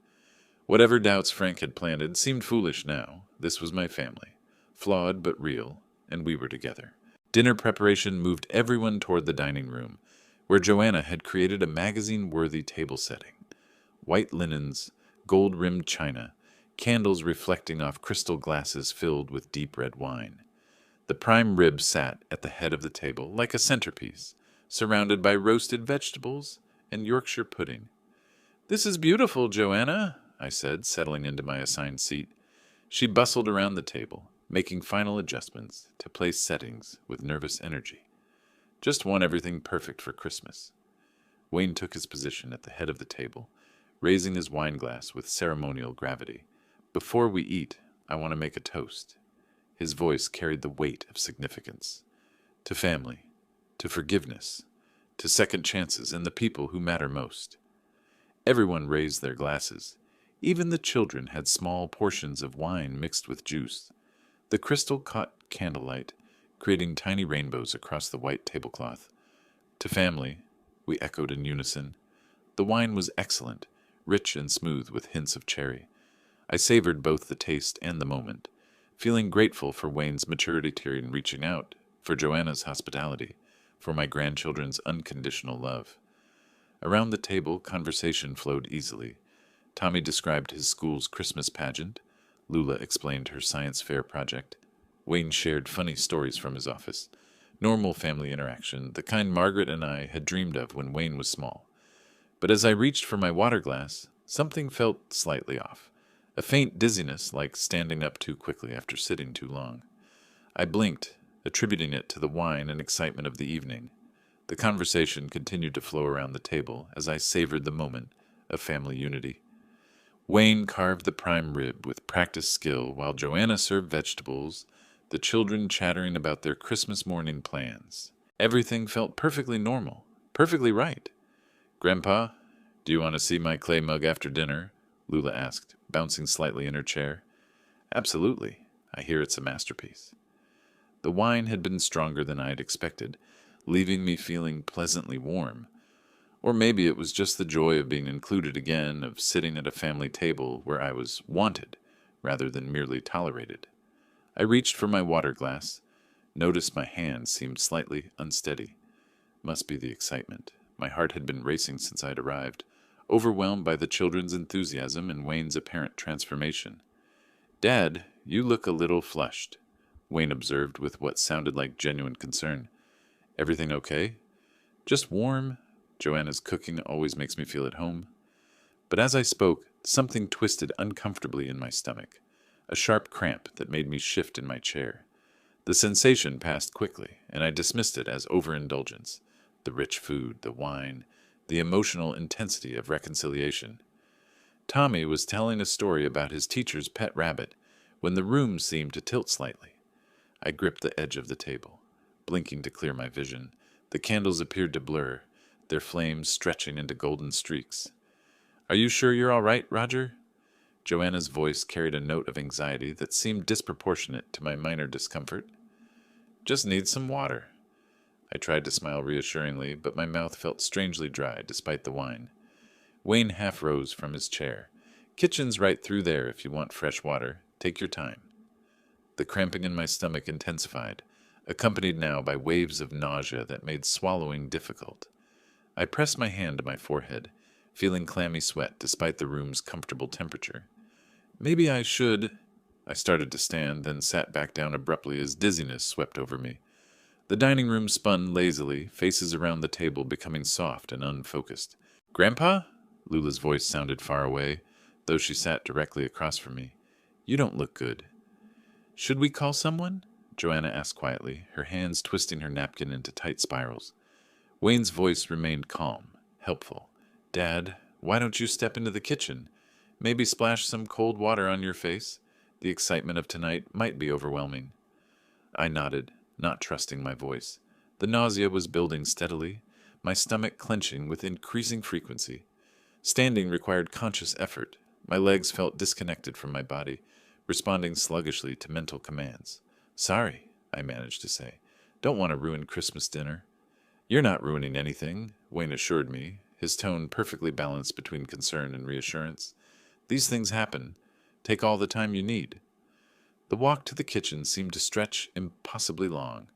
Whatever doubts Frank had planted seemed foolish now. This was my family, flawed but real, and we were together. Dinner preparation moved everyone toward the dining room, where Joanna had created a magazine-worthy table setting. White linens, gold-rimmed china, candles reflecting off crystal glasses filled with deep red wine. The prime rib sat at the head of the table like a centerpiece, surrounded by roasted vegetables and Yorkshire pudding. "This is beautiful, Joanna," I said, settling into my assigned seat. She bustled around the table, making final adjustments to place settings with nervous energy. "Just want everything perfect for Christmas." Wayne took his position at the head of the table, raising his wine glass with ceremonial gravity. "Before we eat, I want to make a toast." His voice carried the weight of significance. "To family, to forgiveness, to second chances and the people who matter most." Everyone raised their glasses. Even the children had small portions of wine mixed with juice. The crystal caught candlelight, creating tiny rainbows across the white tablecloth. "To family," we echoed in unison. The wine was excellent, rich and smooth with hints of cherry. I savored both the taste and the moment, feeling grateful for Wayne's maturity in reaching out, for Joanna's hospitality, for my grandchildren's unconditional love. Around the table, conversation flowed easily. Tommy described his school's Christmas pageant. Lula explained her science fair project. Wayne shared funny stories from his office. Normal family interaction, the kind Margaret and I had dreamed of when Wayne was small. But as I reached for my water glass, something felt slightly off. A faint dizziness, like standing up too quickly after sitting too long. I blinked, attributing it to the wine and excitement of the evening. The conversation continued to flow around the table as I savored the moment of family unity. Wayne carved the prime rib with practiced skill while Joanna served vegetables, the children chattering about their Christmas morning plans. Everything felt perfectly normal, perfectly right. "Grandpa, do you want to see my clay mug after dinner?" Lula asked, bouncing slightly in her chair. "Absolutely. I hear it's a masterpiece." The wine had been stronger than I had expected, leaving me feeling pleasantly warm. Or maybe it was just the joy of being included again, of sitting at a family table where I was wanted rather than merely tolerated. I reached for my water glass, noticed my hand seemed slightly unsteady. Must be the excitement. My heart had been racing since I'd arrived, overwhelmed by the children's enthusiasm and Wayne's apparent transformation. "Dad, you look a little flushed," Wayne observed with what sounded like genuine concern. "Everything okay?" "Just warm. Joanna's cooking always makes me feel at home." But as I spoke, something twisted uncomfortably in my stomach, a sharp cramp that made me shift in my chair. The sensation passed quickly, and I dismissed it as overindulgence. The rich food, the wine, the emotional intensity of reconciliation. Tommy was telling a story about his teacher's pet rabbit when the room seemed to tilt slightly. I gripped the edge of the table, blinking to clear my vision. The candles appeared to blur, their flames stretching into golden streaks. "Are you sure you're all right, Roger?" Joanna's voice carried a note of anxiety that seemed disproportionate to my minor discomfort. "Just need some water." I tried to smile reassuringly, but my mouth felt strangely dry despite the wine. Wayne half rose from his chair. "Kitchen's right through there if you want fresh water. Take your time." The cramping in my stomach intensified, accompanied now by waves of nausea that made swallowing difficult. I pressed my hand to my forehead, feeling clammy sweat despite the room's comfortable temperature. "Maybe I should—" I started to stand, then sat back down abruptly as dizziness swept over me. The dining room spun lazily, faces around the table becoming soft and unfocused. "Grandpa?" Lula's voice sounded far away, though she sat directly across from me. "You don't look good." "Should we call someone?" Joanna asked quietly, her hands twisting her napkin into tight spirals. Wayne's voice remained calm, helpful. "Dad, why don't you step into the kitchen? Maybe splash some cold water on your face? The excitement of tonight might be overwhelming." I nodded, not trusting my voice. The nausea was building steadily, my stomach clenching with increasing frequency. Standing required conscious effort. My legs felt disconnected from my body, responding sluggishly to mental commands. "Sorry," I managed to say. "Don't want to ruin Christmas dinner." "You're not ruining anything," Wayne assured me, his tone perfectly balanced between concern and reassurance. "These things happen. Take all the time you need." The walk to the kitchen seemed to stretch impossibly long.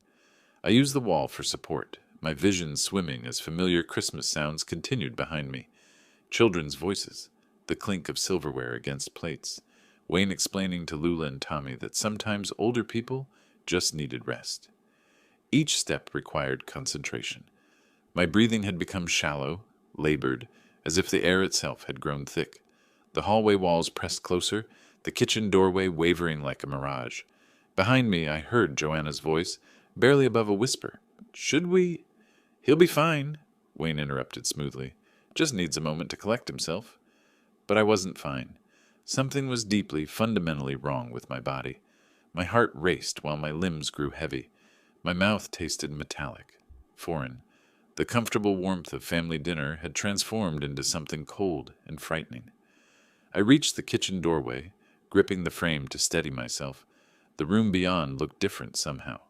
I used the wall for support, my vision swimming as familiar Christmas sounds continued behind me. Children's voices, the clink of silverware against plates, Wayne explaining to Lula and Tommy that sometimes older people just needed rest. Each step required concentration. My breathing had become shallow, labored, as if the air itself had grown thick. The hallway walls pressed closer, the kitchen doorway wavering like a mirage. Behind me, I heard Joanna's voice, barely above a whisper. "Should we—" "He'll be fine," Wayne interrupted smoothly. "Just needs a moment to collect himself." But I wasn't fine. Something was deeply, fundamentally wrong with my body. My heart raced while my limbs grew heavy. My mouth tasted metallic, foreign. The comfortable warmth of family dinner had transformed into something cold and frightening. I reached the kitchen doorway, gripping the frame to steady myself. The room beyond looked different somehow.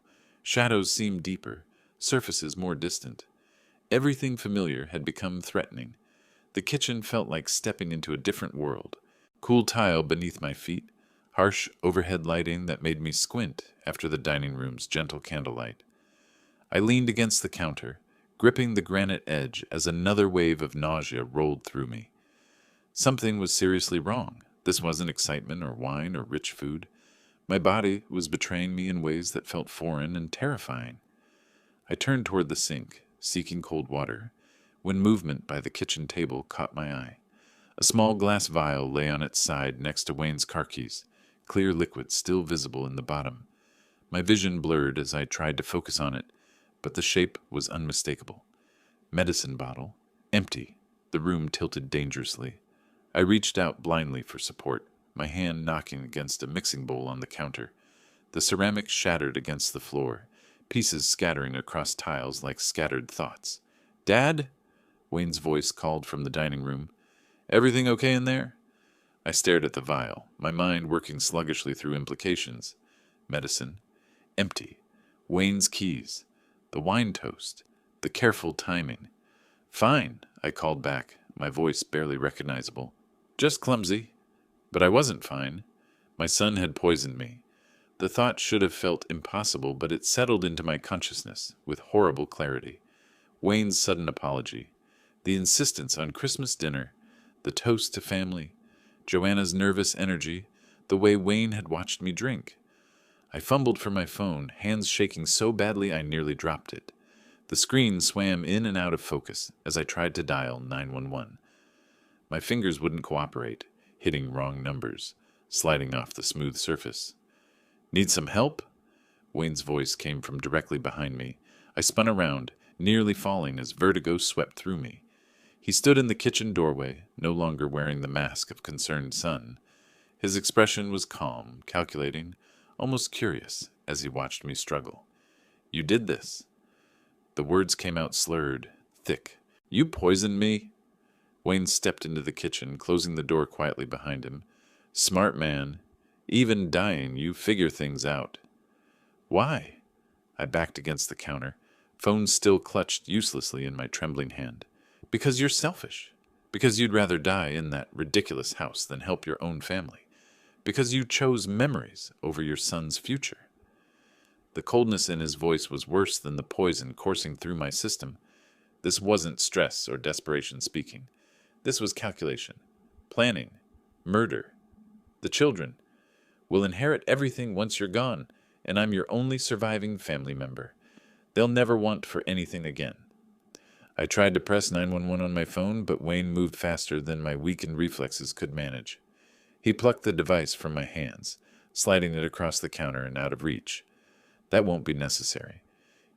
Shadows seemed deeper, surfaces more distant. Everything familiar had become threatening. The kitchen felt like stepping into a different world. Cool tile beneath my feet, harsh overhead lighting that made me squint after the dining room's gentle candlelight. I leaned against the counter, gripping the granite edge as another wave of nausea rolled through me. Something was seriously wrong. This wasn't excitement or wine or rich food. My body was betraying me in ways that felt foreign and terrifying. I turned toward the sink, seeking cold water, when movement by the kitchen table caught my eye. A small glass vial lay on its side next to Wayne's car keys, clear liquid still visible in the bottom. My vision blurred as I tried to focus on it, but the shape was unmistakable. Medicine bottle. Empty. The room tilted dangerously. I reached out blindly for support, my hand knocking against a mixing bowl on the counter. The ceramic shattered against the floor, pieces scattering across tiles like scattered thoughts. "Dad?" Wayne's voice called from the dining room. "Everything okay in there?" I stared at the vial, my mind working sluggishly through implications. Medicine. Empty. Wayne's keys. The wine toast. The careful timing. "Fine," I called back, my voice barely recognizable. "Just clumsy." But I wasn't fine. My son had poisoned me. The thought should have felt impossible, but it settled into my consciousness with horrible clarity. Wayne's sudden apology. The insistence on Christmas dinner. The toast to family. Joanna's nervous energy. The way Wayne had watched me drink. I fumbled for my phone, hands shaking so badly I nearly dropped it. The screen swam in and out of focus as I tried to dial 911. My fingers wouldn't cooperate, hitting wrong numbers, sliding off the smooth surface. "Need some help?" Wayne's voice came from directly behind me. I spun around, nearly falling as vertigo swept through me. He stood in the kitchen doorway, no longer wearing the mask of concerned son. His expression was calm, calculating, almost curious, as he watched me struggle. "You did this." The words came out slurred, thick. "You poisoned me?" Wayne stepped into the kitchen, closing the door quietly behind him. "Smart man. Even dying, you figure things out." "Why?" I backed against the counter, phone still clutched uselessly in my trembling hand. "Because you're selfish. Because you'd rather die in that ridiculous house than help your own family. Because you chose memories over your son's future." The coldness in his voice was worse than the poison coursing through my system. This wasn't stress or desperation speaking. This was calculation, planning, murder. The children will inherit everything once you're gone, and I'm your only surviving family member. They'll never want for anything again. I tried to press 911 on my phone, but Wayne moved faster than my weakened reflexes could manage. He plucked the device from my hands, sliding it across the counter and out of reach. "That won't be necessary.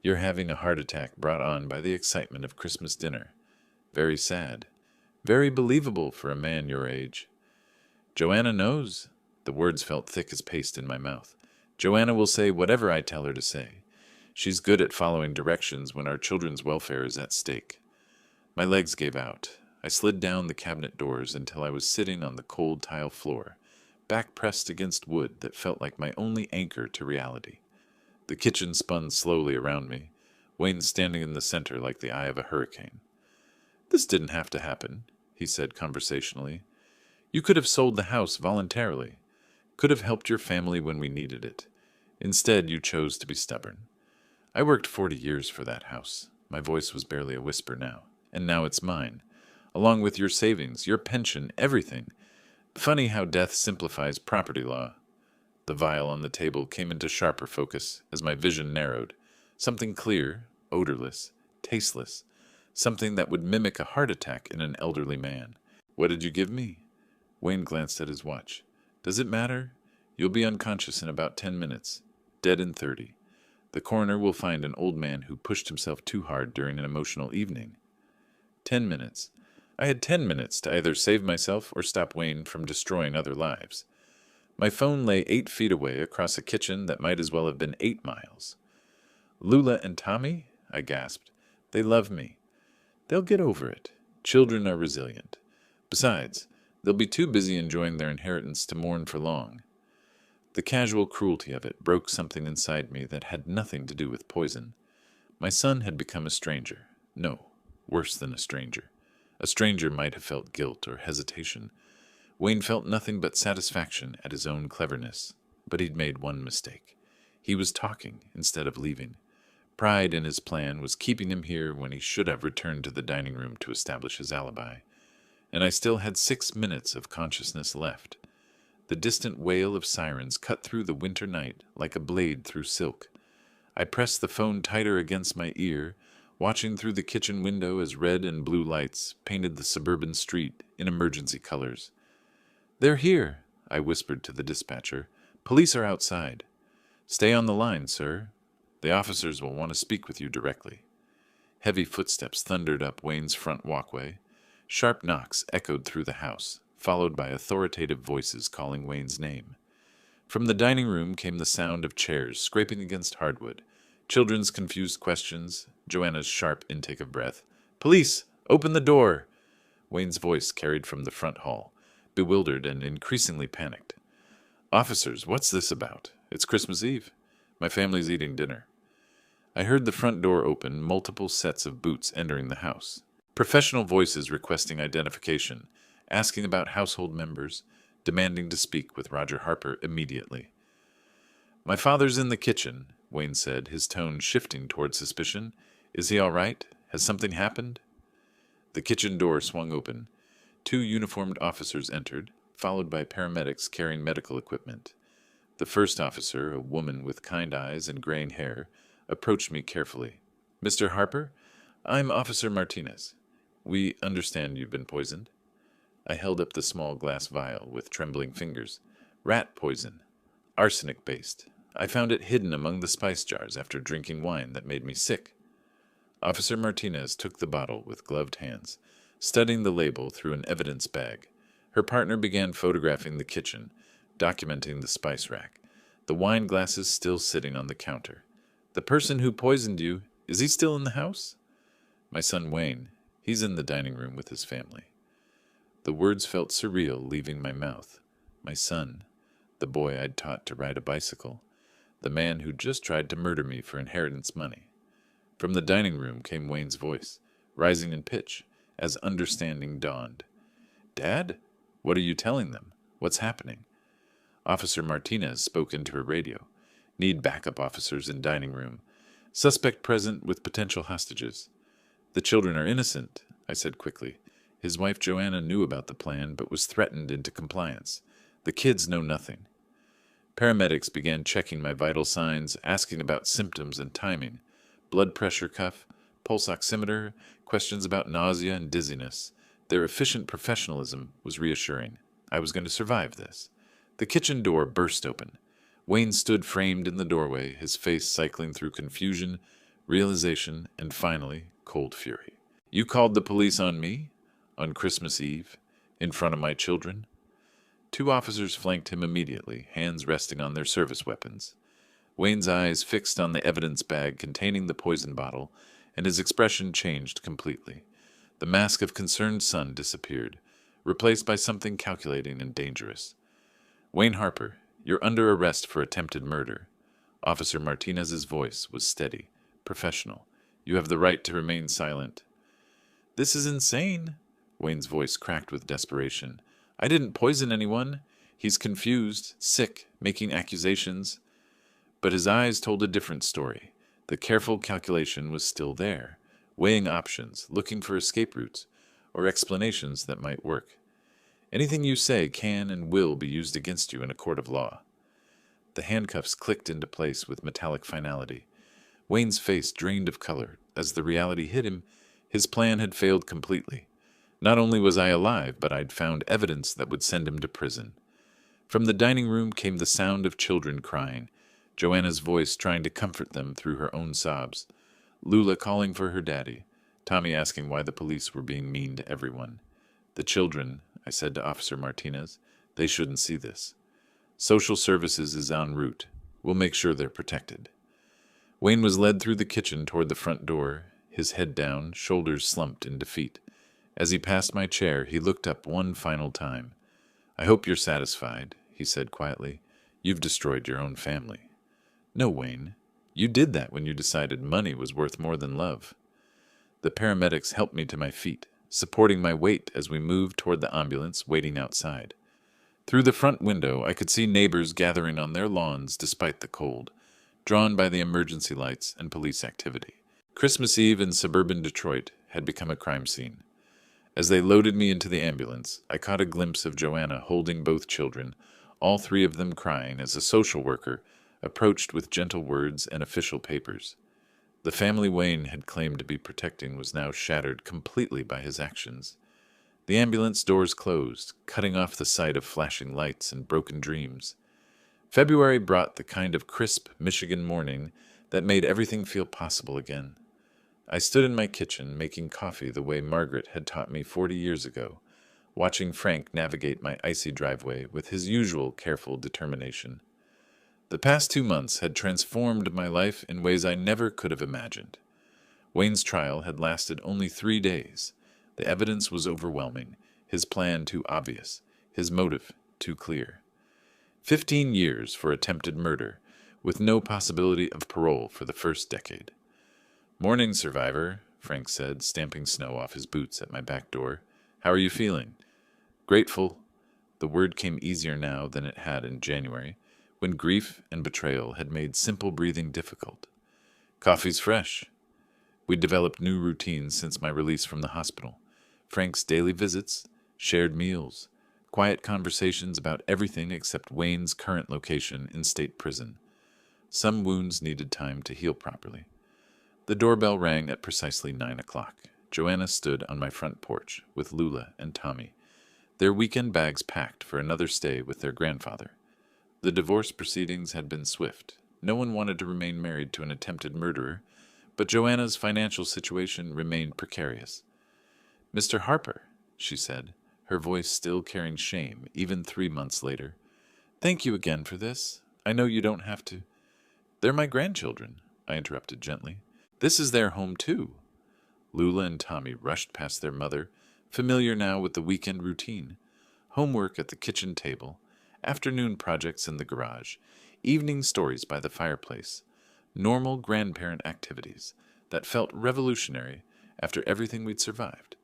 You're having a heart attack brought on by the excitement of Christmas dinner. Very sad. Very believable for a man your age." "Joanna knows." The words felt thick as paste in my mouth. "Joanna will say whatever I tell her to say. She's good at following directions when our children's welfare is at stake." My legs gave out. I slid down the cabinet doors until I was sitting on the cold tile floor, back pressed against wood that felt like my only anchor to reality. The kitchen spun slowly around me, Wayne standing in the center like the eye of a hurricane. "This didn't have to happen," he said conversationally. "You could have sold the house voluntarily. Could have helped your family when we needed it. Instead, you chose to be stubborn. I worked 40 years for that house." My voice was barely a whisper now. "And now it's mine. Along with your savings, your pension, everything. Funny how death simplifies property law." The vial on the table came into sharper focus as my vision narrowed. Something clear, odorless, tasteless. Something that would mimic a heart attack in an elderly man. "What did you give me?" Wayne glanced at his watch. "Does it matter? You'll be unconscious in about 10 minutes. Dead in 30. The coroner will find an old man who pushed himself too hard during an emotional evening." 10 minutes. I had 10 minutes to either save myself or stop Wayne from destroying other lives. My phone lay 8 feet away across a kitchen that might as well have been 8 miles. "Lula and Tommy?" I gasped. "They love me. They'll get over it. Children are resilient. Besides, they'll be too busy enjoying their inheritance to mourn for long." The casual cruelty of it broke something inside me that had nothing to do with poison. My son had become a stranger. No, worse than a stranger. A stranger might have felt guilt or hesitation. Wayne felt nothing but satisfaction at his own cleverness. But he'd made one mistake. He was talking instead of leaving. Pride in his plan was keeping him here when he should have returned to the dining room to establish his alibi. And I still had 6 minutes of consciousness left. The distant wail of sirens cut through the winter night like a blade through silk. I pressed the phone tighter against my ear, watching through the kitchen window as red and blue lights painted the suburban street in emergency colors. "They're here," I whispered to the dispatcher. "Police are outside." "Stay on the line, sir. The officers will want to speak with you directly." Heavy footsteps thundered up Wayne's front walkway. Sharp knocks echoed through the house, followed by authoritative voices calling Wayne's name. From the dining room came the sound of chairs scraping against hardwood, children's confused questions, Joanna's sharp intake of breath. "Police! Open the door!" Wayne's voice carried from the front hall, bewildered and increasingly panicked. "Officers, what's this about? It's Christmas Eve. My family's eating dinner." I heard the front door open, multiple sets of boots entering the house. Professional voices requesting identification, asking about household members, demanding to speak with Roger Harper immediately. "My father's in the kitchen," Wayne said, his tone shifting toward suspicion. "Is he all right? Has something happened?" The kitchen door swung open. 2 uniformed officers entered, followed by paramedics carrying medical equipment. The first officer, a woman with kind eyes and graying hair, approached me carefully. "Mr. Harper, I'm Officer Martinez. We understand you've been poisoned." I held up the small glass vial with trembling fingers. "Rat poison. Arsenic-based. I found it hidden among the spice jars after drinking wine that made me sick." Officer Martinez took the bottle with gloved hands, studying the label through an evidence bag. Her partner began photographing the kitchen, documenting the spice rack, the wine glasses still sitting on the counter. "The person who poisoned you, is he still in the house?" "My son Wayne. He's in the dining room with his family." The words felt surreal leaving my mouth. My son, the boy I'd taught to ride a bicycle, the man who just tried to murder me for inheritance money. From the dining room came Wayne's voice, rising in pitch, as understanding dawned. "Dad? What are you telling them? What's happening?" Officer Martinez spoke into her radio. "Need backup officers in dining room. Suspect present with potential hostages." "The children are innocent," I said quickly. His wife Joanna knew about the plan, but was threatened into compliance. "The kids know nothing." Paramedics began checking my vital signs, asking about symptoms and timing. Blood pressure cuff, pulse oximeter, questions about nausea and dizziness. Their efficient professionalism was reassuring. I was going to survive this. The kitchen door burst open. Wayne stood framed in the doorway, his face cycling through confusion, realization, and finally, cold fury. "You called the police on me? On Christmas Eve? In front of my children?" 2 officers flanked him immediately, hands resting on their service weapons. Wayne's eyes fixed on the evidence bag containing the poison bottle, and his expression changed completely. The mask of concerned son disappeared, replaced by something calculating and dangerous. "Wayne Harper, you're under arrest for attempted murder." Officer Martinez's voice was steady, professional. "You have the right to remain silent." "This is insane." Wayne's voice cracked with desperation. "I didn't poison anyone." He's confused, sick, making accusations. But his eyes told a different story. The careful calculation was still there, weighing options, looking for escape routes, or explanations that might work. "Anything you say can and will be used against you in a court of law." The handcuffs clicked into place with metallic finality. Wayne's face drained of color. As the reality hit him, his plan had failed completely. Not only was I alive, but I'd found evidence that would send him to prison. From the dining room came the sound of children crying, Joanna's voice trying to comfort them through her own sobs, Lula calling for her daddy, Tommy asking why the police were being mean to everyone. "The children," I said to Officer Martinez, "they shouldn't see this. Social services is en route. We'll make sure they're protected." Wayne was led through the kitchen toward the front door, his head down, shoulders slumped in defeat. As he passed my chair, he looked up one final time. "I hope you're satisfied," he said quietly. "You've destroyed your own family." "No, Wayne. You did that when you decided money was worth more than love." The paramedics helped me to my feet, supporting my weight as we moved toward the ambulance waiting outside. Through the front window, I could see neighbors gathering on their lawns despite the cold, drawn by the emergency lights and police activity. Christmas Eve in suburban Detroit had become a crime scene. As they loaded me into the ambulance, I caught a glimpse of Joanna holding both children, all 3 of them crying as a social worker approached with gentle words and official papers. The family Wayne had claimed to be protecting was now shattered completely by his actions. The ambulance doors closed, cutting off the sight of flashing lights and broken dreams. February brought the kind of crisp Michigan morning that made everything feel possible again. I stood in my kitchen making coffee the way Margaret had taught me 40 years ago, watching Frank navigate my icy driveway with his usual careful determination. The past 2 months had transformed my life in ways I never could have imagined. Wayne's trial had lasted only 3 days. The evidence was overwhelming, his plan too obvious, his motive too clear. 15 years for attempted murder, with no possibility of parole for the first decade. "Morning, survivor," Frank said, stamping snow off his boots at my back door. "How are you feeling?" "Grateful." The word came easier now than it had in January, when grief and betrayal had made simple breathing difficult. "Coffee's fresh." We'd developed new routines since my release from the hospital. Frank's daily visits, shared meals, quiet conversations about everything except Wayne's current location in state prison. Some wounds needed time to heal properly. The doorbell rang at precisely 9 o'clock. Joanna stood on my front porch with Lula and Tommy, their weekend bags packed for another stay with their grandfather. The divorce proceedings had been swift. No one wanted to remain married to an attempted murderer, but Joanna's financial situation remained precarious. "Mr. Harper," she said, her voice still carrying shame even 3 months later. "Thank you again for this. I know you don't have to—" "They're my grandchildren," I interrupted gently. "This is their home, too." Lula and Tommy rushed past their mother, familiar now with the weekend routine. Homework at the kitchen table, afternoon projects in the garage, evening stories by the fireplace. Normal grandparent activities that felt revolutionary after everything we'd survived.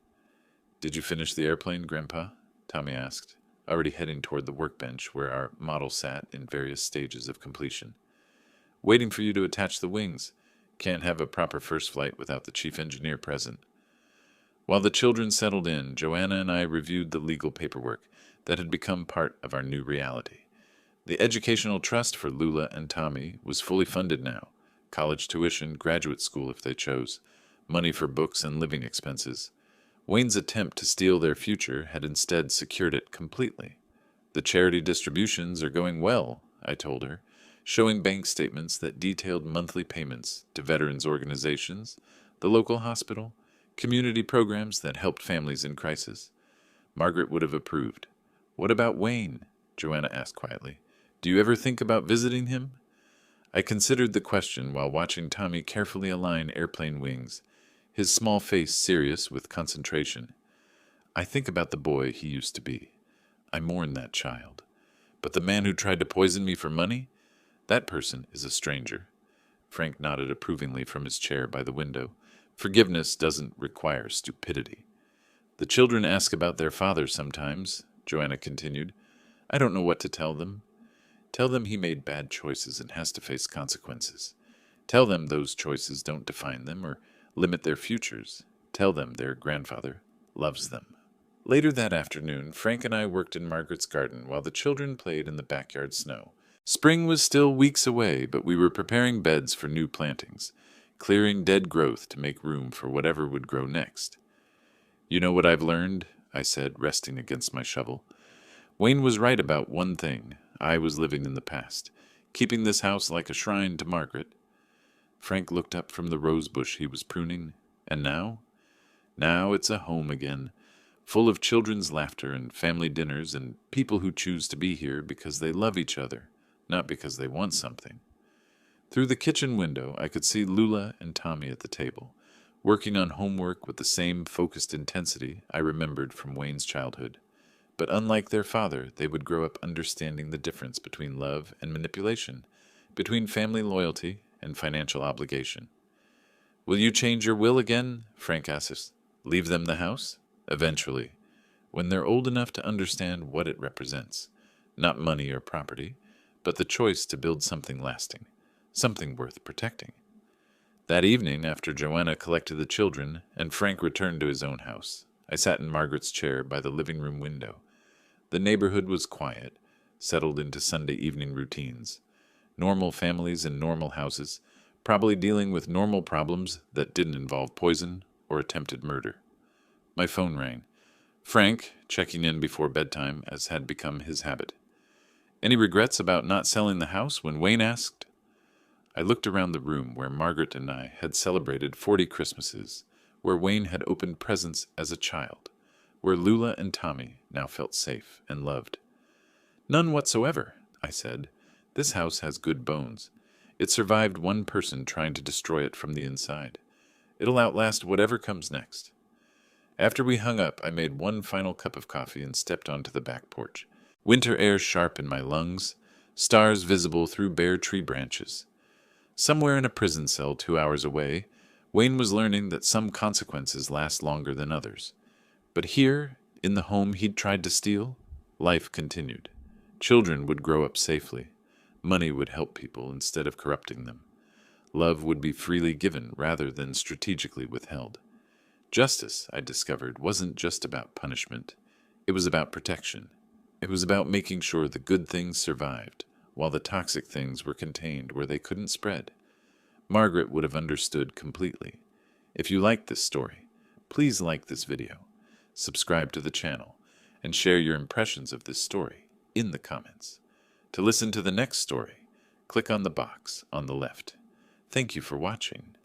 "Did you finish the airplane, Grandpa?" Tommy asked, already heading toward the workbench where our model sat in various stages of completion. "Waiting for you to attach the wings. Can't have a proper first flight without the chief engineer present." While the children settled in, Joanna and I reviewed the legal paperwork that had become part of our new reality. The educational trust for Lula and Tommy was fully funded now. College tuition, graduate school if they chose, money for books and living expenses. Wayne's attempt to steal their future had instead secured it completely. "The charity distributions are going well," I told her, showing bank statements that detailed monthly payments to veterans organizations, the local hospital, community programs that helped families in crisis. Margaret would have approved. "What about Wayne?" Joanna asked quietly. "Do you ever think about visiting him?" I considered the question while watching Tommy carefully align airplane wings, his small face serious with concentration. "I think about the boy he used to be. I mourn that child. But the man who tried to poison me for money? That person is a stranger." Frank nodded approvingly from his chair by the window. "Forgiveness doesn't require stupidity." "The children ask about their father sometimes," Joanna continued. "I don't know what to tell them. Tell them he made bad choices and has to face consequences. Tell them those choices don't define them or limit their futures. Tell them their grandfather loves them." Later that afternoon, Frank and I worked in Margaret's garden while the children played in the backyard snow. Spring was still weeks away, but we were preparing beds for new plantings, clearing dead growth to make room for whatever would grow next. "You know what I've learned?" I said, resting against my shovel. "Wayne was right about one thing. I was living in the past, keeping this house like a shrine to Margaret." Frank looked up from the rose bush he was pruning. "And now?" "Now it's a home again, full of children's laughter and family dinners and people who choose to be here because they love each other, not because they want something." Through the kitchen window, I could see Lula and Tommy at the table, working on homework with the same focused intensity I remembered from Wayne's childhood. But unlike their father, they would grow up understanding the difference between love and manipulation, between family loyalty and financial obligation. "Will you change your will again?" Frank asked us. "Leave them the house?" "Eventually, when they're old enough to understand what it represents. Not money or property, but the choice to build something lasting, something worth protecting." That evening, after Joanna collected the children and Frank returned to his own house, I sat in Margaret's chair by the living room window. The neighborhood was quiet, settled into Sunday evening routines. Normal families in normal houses, probably dealing with normal problems that didn't involve poison or attempted murder. My phone rang. Frank, checking in before bedtime, as had become his habit. "Any regrets about not selling the house when Wayne asked?" I looked around the room where Margaret and I had celebrated 40 Christmases, where Wayne had opened presents as a child, where Lula and Tommy now felt safe and loved. "None whatsoever," I said. "This house has good bones. It survived one person trying to destroy it from the inside. It'll outlast whatever comes next." After we hung up, I made one final cup of coffee and stepped onto the back porch. Winter air sharp in my lungs, stars visible through bare tree branches. Somewhere in a prison cell 2 hours away, Wayne was learning that some consequences last longer than others. But here, in the home he'd tried to steal, life continued. Children would grow up safely. Money would help people instead of corrupting them. Love would be freely given rather than strategically withheld. Justice, I discovered, wasn't just about punishment. It was about protection. It was about making sure the good things survived, while the toxic things were contained where they couldn't spread. Margaret would have understood completely. If you like this story, please like this video, subscribe to the channel, and share your impressions of this story in the comments. To listen to the next story, click on the box on the left. Thank you for watching.